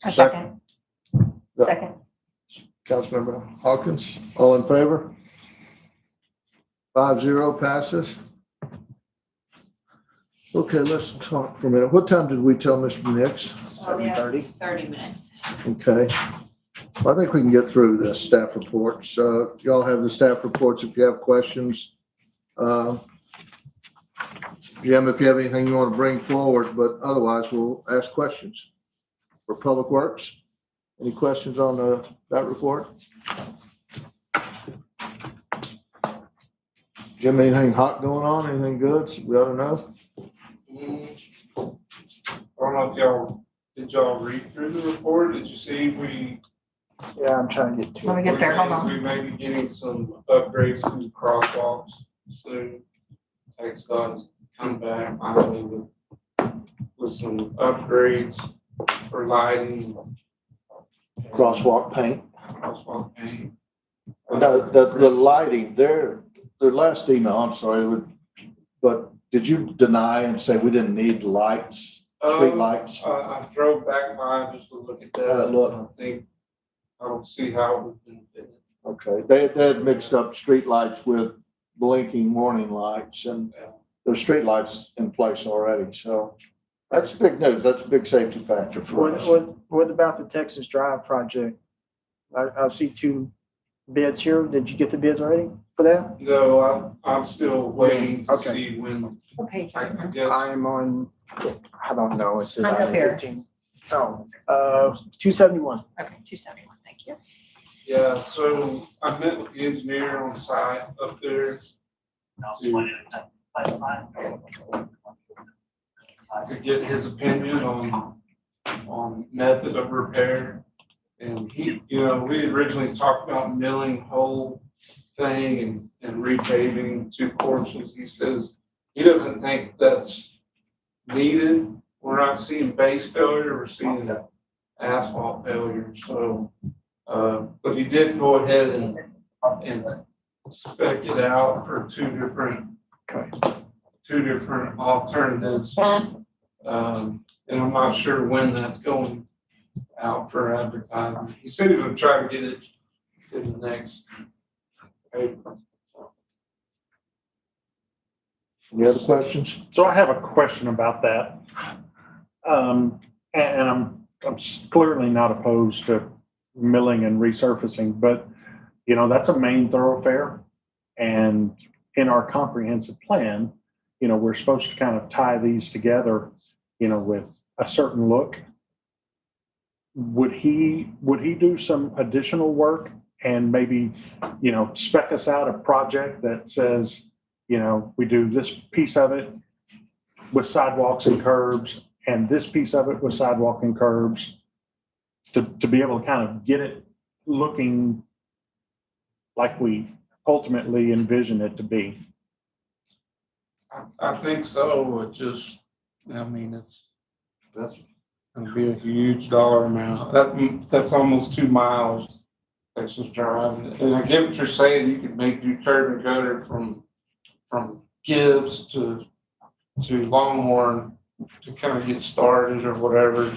a second. Second. Councilmember Hawkins, all in favor? 5-0 passes. Okay, let's talk for a minute. What time did we tell Mr. Nix? 7:30. 30 minutes. Okay. Well, I think we can get through this staff reports. Y'all have the staff reports if you have questions. Jim, if you have anything you want to bring forward, but otherwise we'll ask questions. For Public Works, any questions on that report? Jim, anything hot going on? Anything good? We ought to know. I don't know if did y'all read through the report? Did you see Yeah, I'm trying to get to Let me it. get there, hold on. We may be getting some upgrades to crosswalks soon. TxDOT come back finally with some upgrades for lighting. Crosswalk paint. Crosswalk paint. The lighting, their last email, I'm sorry, but did you deny and say we didn't need lights, street lights? I drove back by just to look at that. How'd it look? I don't see how it would benefit. Okay, they had mixed up street lights with blinking warning lights, and there's street lights in place already, so that's big news. That's a big safety factor for us. What about the Texas Drive project? I see 2 bids here. Did you get the bids already for that? No, I'm still waiting to Okay. see when, What page I are you on? guess. I am on, I don't know, it says I'm up item here. 15. Oh, 271. Okay, 271, thank you. Yeah, so I met with the engineer on site up there to get his opinion on method of repair. And he, we had originally talked about milling whole thing and repaving 2 courses. He says he doesn't think that's needed. We're not seeing base failure, we're seeing asphalt failure, so, but he did go ahead and spec it out for two different alternatives. And I'm not sure when that's going out for advertising. He said he would try to get it in the next April. Any other questions? So I have a question about that. And I'm clearly not opposed to milling and resurfacing, but that's a main thoroughfare. And in our comprehensive plan, we're supposed to kind of tie these together, with a certain look. Would he do some additional work and maybe, spec us out a project that says, we do this piece of it with sidewalks and curbs and this piece of it with sidewalk and curbs to be able to kind of get it looking like we ultimately envision it to be? I think so. It's gonna be a huge dollar amount. That's almost 2 miles. Texas Drive. And I get what you're saying. You could do curb and gutter from Gibbs to Longhorn to kind of get started or whatever.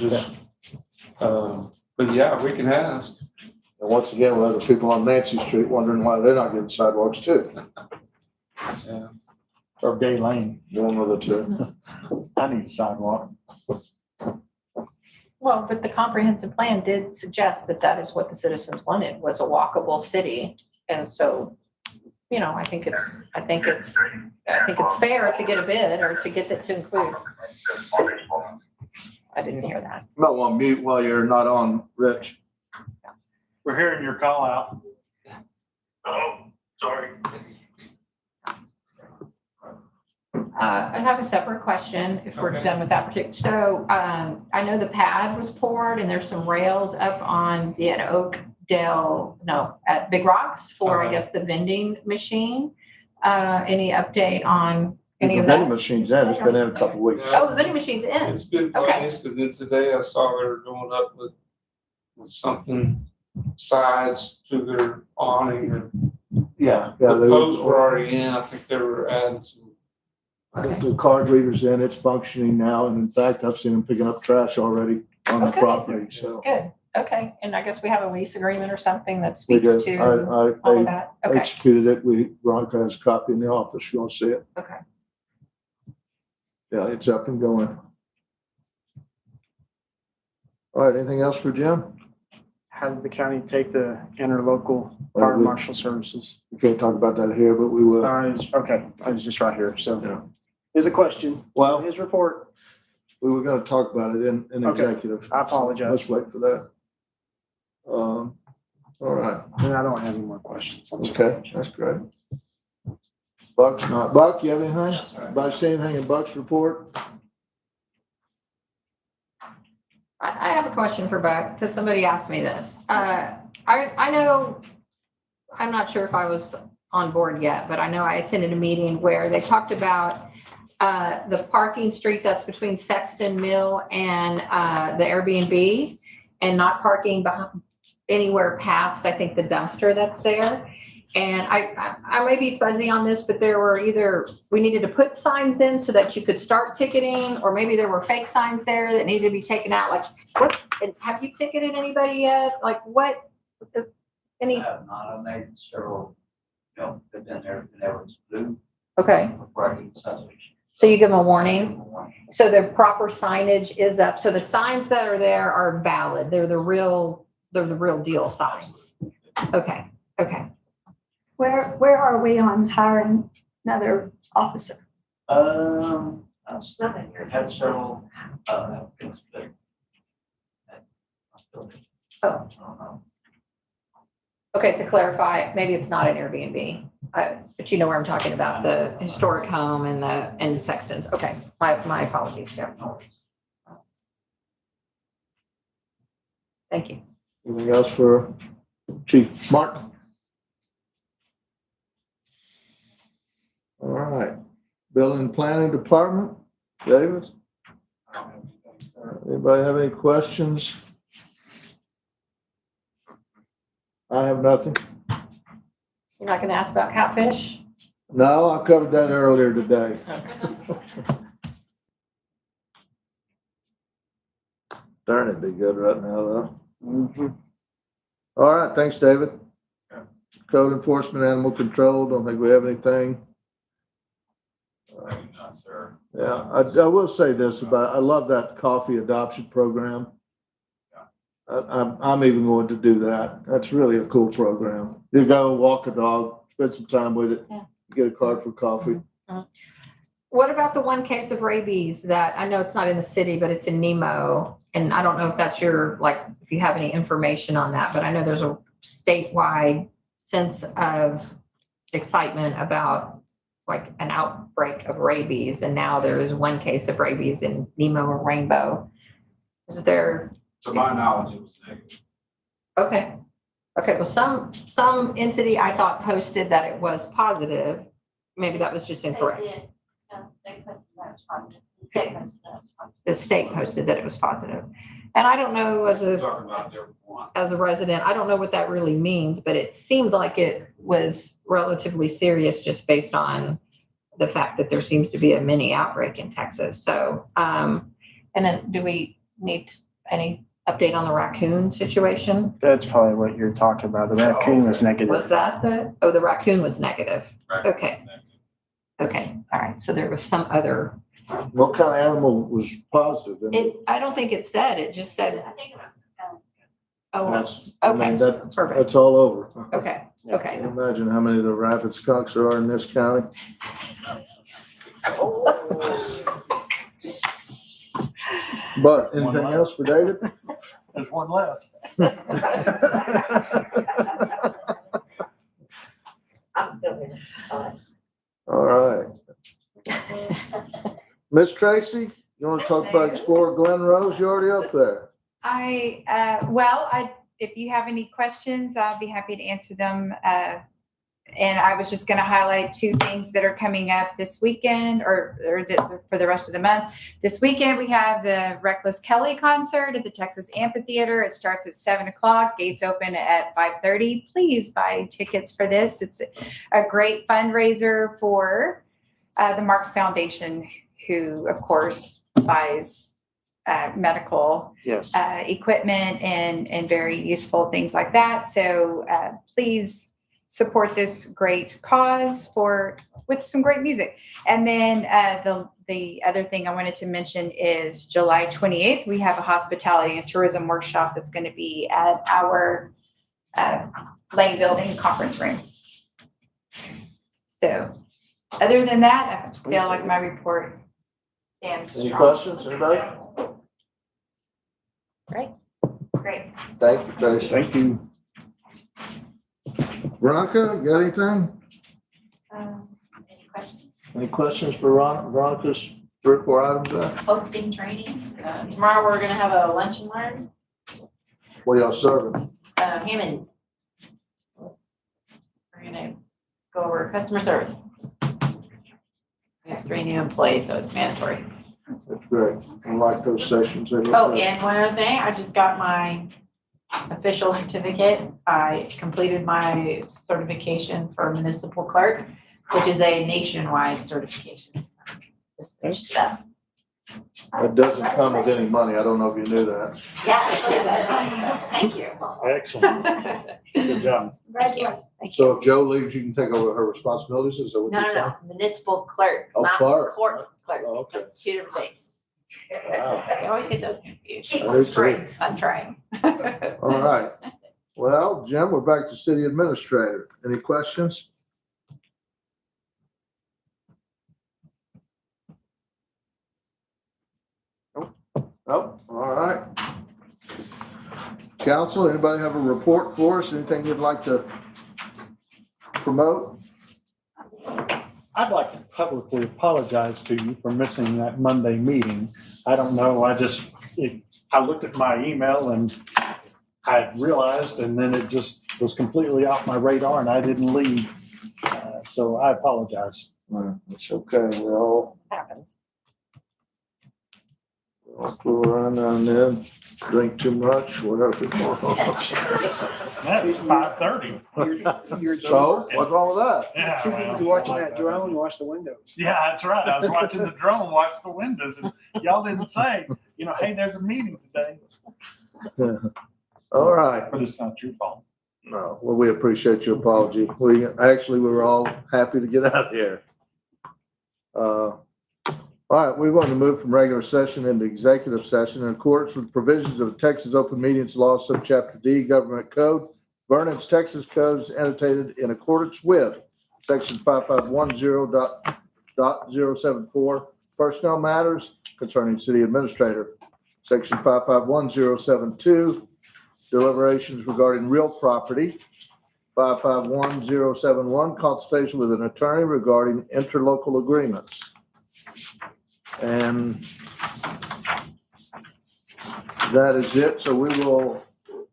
But yeah, we can ask. And once again, we'll have the people on Nancy Street wondering why they're not getting sidewalks too. Yeah. Or Gay Lane. One of the two. I need a sidewalk. Well, but the comprehensive plan did suggest that is what the citizens wanted, was a walkable city. And so, I think it's fair to get a bid or to get that to include. I didn't hear that. You might want to mute while you're not on, Rich. We're hearing your call out. Oh, sorry. I have a separate question if we're Okay. done with that particular. So I know the pad was poured and there's some rails up on at Big Rocks for, I guess, the vending machine. Any update on any The of vending that? machine's in, it's been in a couple weeks. Oh, the vending machine's in. It's been Okay. placed, and then today I saw they were going up with something sides to their awning. Or Yeah. the posts were already in. I think they were adding some. The card reader's in, it's functioning now, and in fact, I've seen them picking up trash already on the Okay. property, so. Good. Okay. And I guess we have a lease agreement or something that We speaks do. to all of I that. Okay. executed it, Veronica has a copy in the office, you want to see it? Okay. Yeah, it's up and going. All right, anything else for Jim? How did the county take the interlocal fire we- marshal services? We can't talk about that here, but we will. Okay, I was just right here, so. Yeah. Here's a question. Well, His report. we were gonna talk about it in Okay. executive. I apologize. Let's wait for that. All right, And I don't have any more questions. okay, that's great. Buck's not, Buck, you have anything? Anybody see anything in Buck's report? I have a question for Buck, because somebody asked me this. I know, I'm not sure if I was on board yet, but I know I attended a meeting where they talked about the parking street that's between Sexton Mill and the Airbnb, and not parking anywhere past, I think, the dumpster that's there. And I may be fuzzy on this, but there were we needed to put signs in so that you could start ticketing, or maybe there were fake signs there that needed to be taken out. Like, have you ticketed anybody yet? Like, what? Any? Not, I made several, been there, been able to do Okay, before I get something. so you give them a warning. So the proper signage is up. So the signs that are there are valid. They're the real deal signs. Okay. Where are we on hiring another officer? I was had several, applicants, but. Oh. Okay, to clarify, maybe it's not an Airbnb, but you know where I'm talking about, the historic home and Sexton's. Okay, my apologies, yeah. Thank you. Anything else for Chief Martin? All right, Building and Planning Department, David? Anybody have any questions? I have nothing. You're not gonna ask about catfish? No, I covered that earlier today. Darn, it'd be good right now, though. All right, thanks, David. Code enforcement, animal control, don't think we have anything. Yeah, I will say this about, I love that coffee adoption program. I'm even going to do that. That's really a cool program. You go walk the dog, spend some time with it, Yeah. get a card for coffee. What about the one case of rabies that, I know it's not in the city, but it's in Nemo? And I don't know if that's your, like, if you have any information on that, but I know there's a statewide sense of excitement about like an outbreak of rabies. And now there is one case of rabies in Nemo or Rainbow. Is there? To my knowledge, it was negative. Okay. Okay, well, some entity I thought posted that it was positive. Maybe that was just incorrect. The state posted that it was positive. And I don't know, as We're a talking about a different one. resident, I don't know what that really means, but it seems like it was relatively serious just based on the fact that there seems to be a mini outbreak in Texas. So, and then do we need any update on the raccoon situation? That's probably what you're talking about. The raccoon was negative. Was that the raccoon was negative? Right. Okay. Okay, all right. So there was some other, What kind of animal was positive? I don't think it said, it just said. I think it was a skunk. Oh, That's, I mean, okay, that, perfect. that's all over. Okay, okay. Can you imagine how many of the rabid skunks there are in this county? But anything else for David? There's one less. I'm still here. All right. Miss Tracy, you want to talk about Explorer Glen Rose? You're already up there. If you have any questions, I'll be happy to answer them. And I was just going to highlight two things that are coming up this weekend for the rest of the month. This weekend, we have the Reckless Kelly concert at the Texas Amphitheater. It starts at 7:00. Gates open at 5:30. Please buy tickets for this. It's a great fundraiser for the Marks Foundation, who, of course, buys medical Yes. equipment and very useful things like that. So please support this great cause with some great music. And then the other thing I wanted to mention is July 28th, we have a hospitality and tourism workshop that's going to be at our Lane Building conference room. So other than that, I feel like my report stands Any strong. questions, anybody? Great. Thank you, Tracy. Thank you. Veronica, you got anything? Any questions? Any questions for Veronica's 3 or 4 items there? Hosting training. Tomorrow we're gonna have a lunch and learn, What y'all serving? Hammond's. We're gonna go over customer service. We have 3 new employees, so it's mandatory. That's great. I like those sessions. They look Oh, good. and one other thing, I just got my official certificate. I completed my certification for municipal clerk, which is a nationwide certification. Just finished it up. It doesn't come with any money. I don't know if you knew that. Yeah, actually, it does. Thank you. Excellent. Good job. Congratulations. So if Joe leaves, you can take over her responsibilities, is that what No, you're no, saying? no, municipal clerk, Oh, not clerk. court clerk. Oh, okay. That's 2 different things. Wow. I always get those confused. I do too. I'm trying. All right. Well, Jim, we're back to city administrator. Any questions? Nope. All right. Council, anybody have a report for us? Anything you'd like to promote? I'd like to publicly apologize to you for missing that Monday meeting. I don't know, I looked at my email and I realized, and then it just was completely off my radar and I didn't leave. So I apologize. It's okay. We all Happens. Fool around down there, drink too much, whatever. That was 5:30. So, what's wrong with that? Yeah, Too well, busy watching that drone, watch the windows. Yeah, that's right. I was watching the drone, watch the windows, and y'all didn't say, hey, there's a meeting today. All right. But it's not your fault. No, well, we appreciate your apology. We were all happy to get out of here. All right, we're going to move from regular session into executive session in accordance with provisions of the Texas Open Meetings Law, Subchapter D, Government Code. Vernon's Texas Code is annotated in accordance with Section 5510.074, Personnel Matters Concerning City Administrator. Section 551072, Deliberations Regarding Real Property. 551071, Consultation with an Attorney Regarding Interlocal Agreements. And that is it. So we will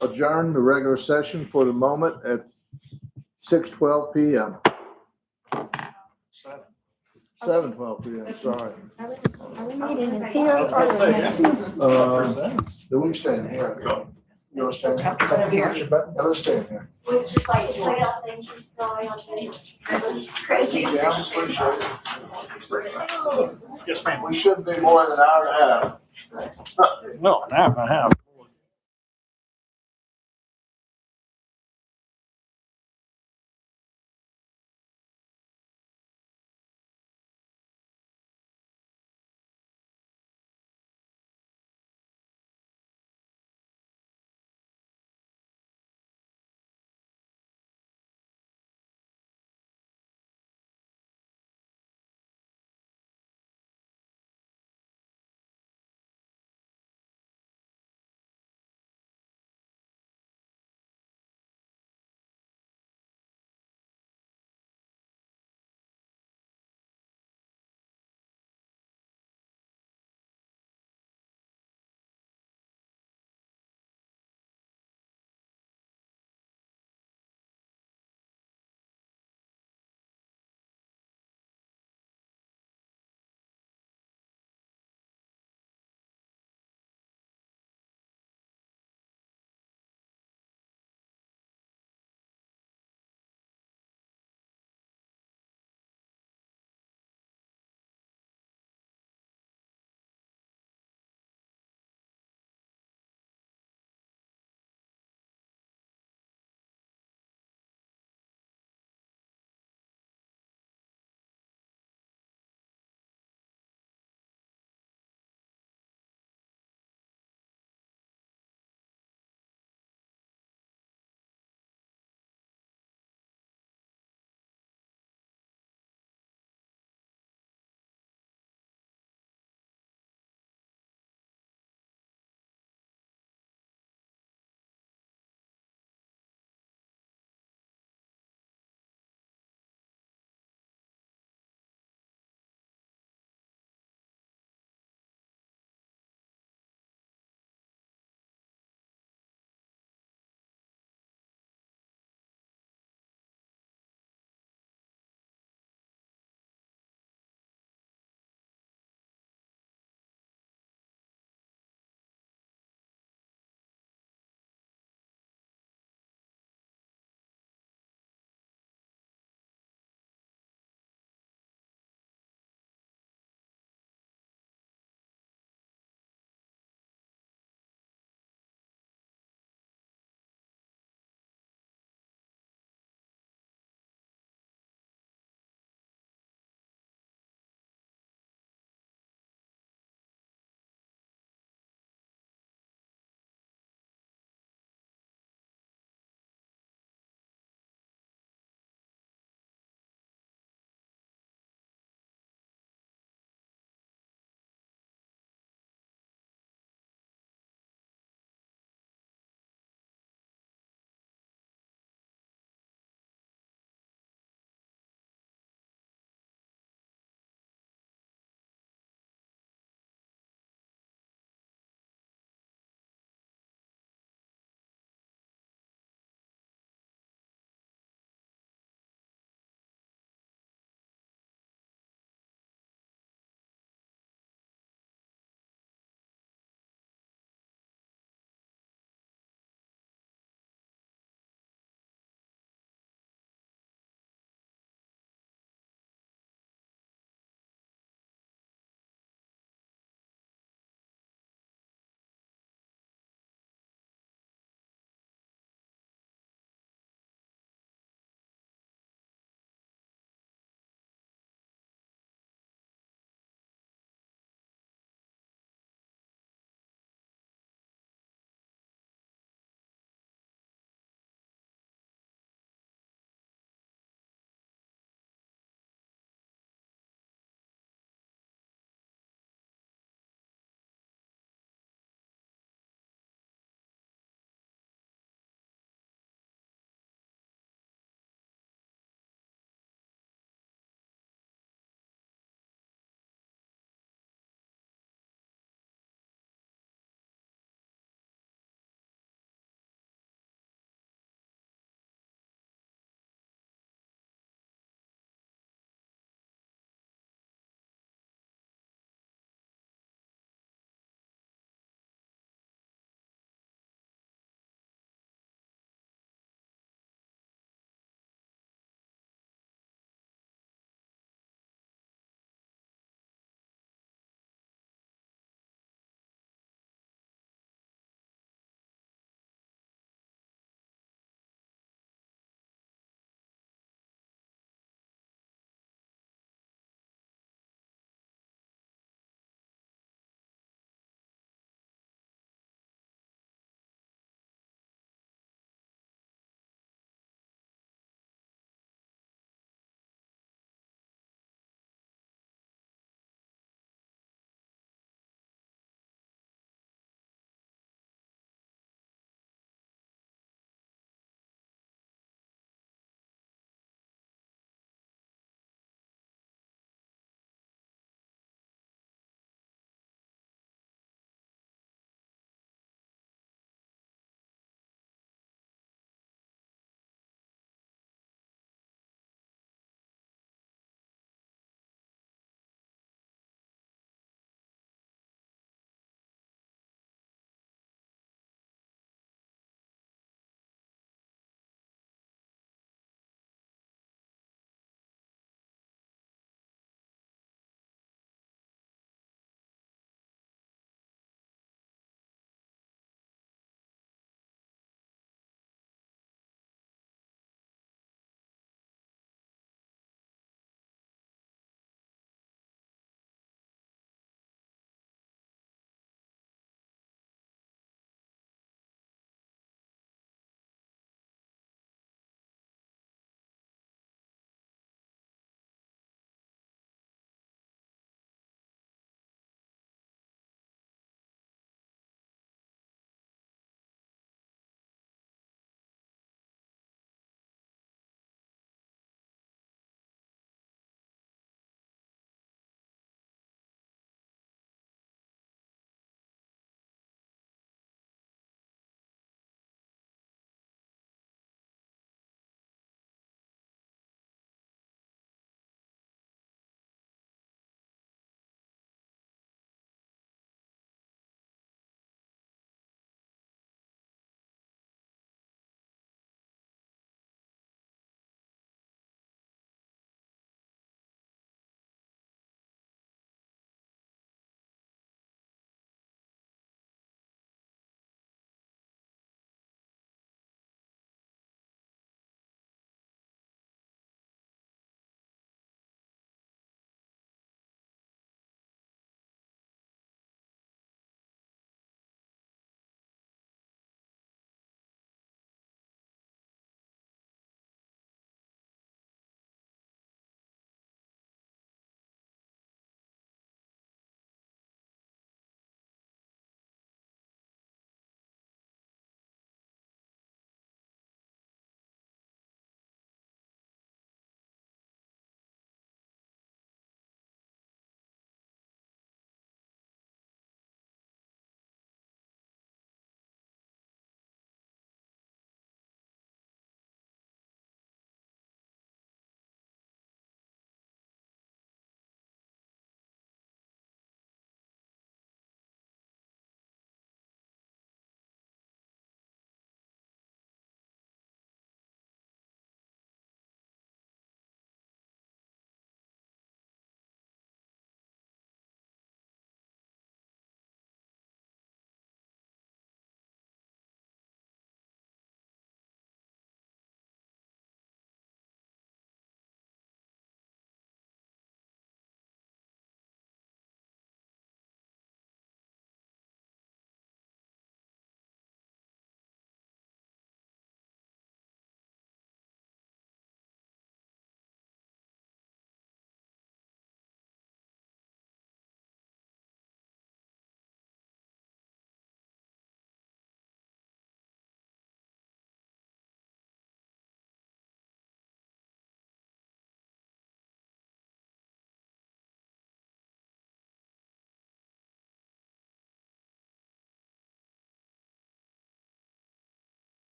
adjourn the regular session for the moment at 6:12 p.m. 7:12 p.m. Sorry. Are we meeting in here or the next meeting? Do we stand here? You want to stand here? Here. Yeah, let's stand here. Which is like, just lay out things, just dry on things. Crazy. Yeah, I appreciate it. Yes, ma'am. We shouldn't be more than an hour and a half. Well, an hour and a half.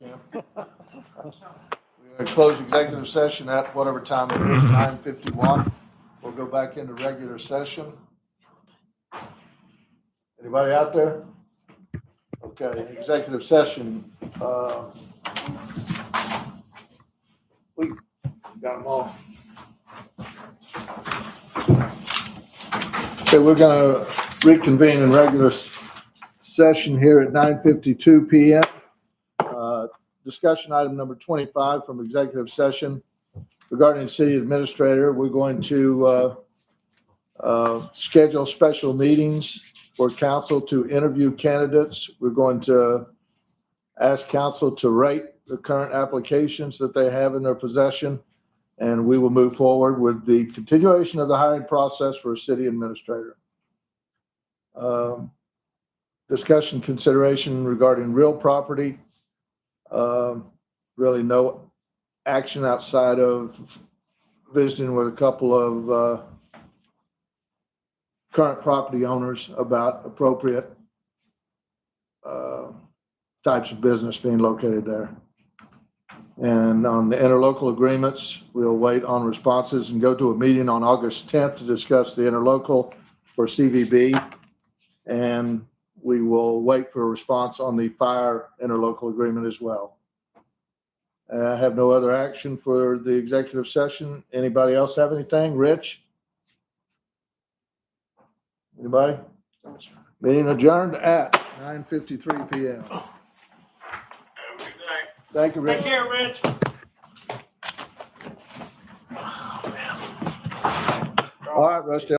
We're gonna close executive session at whatever time it is, 9:51. We'll go back into regular session. Anybody out there? Okay, executive session, we got them all. Okay, we're gonna reconvene in regular session here at 9:52 PM. Discussion item number 25 from executive session regarding city administrator. We're going to schedule special meetings for council to interview candidates. We're going to ask council to rate the current applications that they have in their possession, and we will move forward with the continuation of the hiring process for a city administrator. Discussion consideration regarding real property. Really no action outside of visiting with a couple of current property owners about appropriate types of business being located there. And on the interlocal agreements, we'll wait on responses and go to a meeting on August 10th to discuss the interlocal for CVB. And we will wait for a response on the fire interlocal agreement as well. I have no other action for the executive session. Anybody else have anything? Rich? Anybody? Meeting adjourned at 9:53 PM. Have a good night. Thank you, Rich. Take care, Rich. All right, Rusty.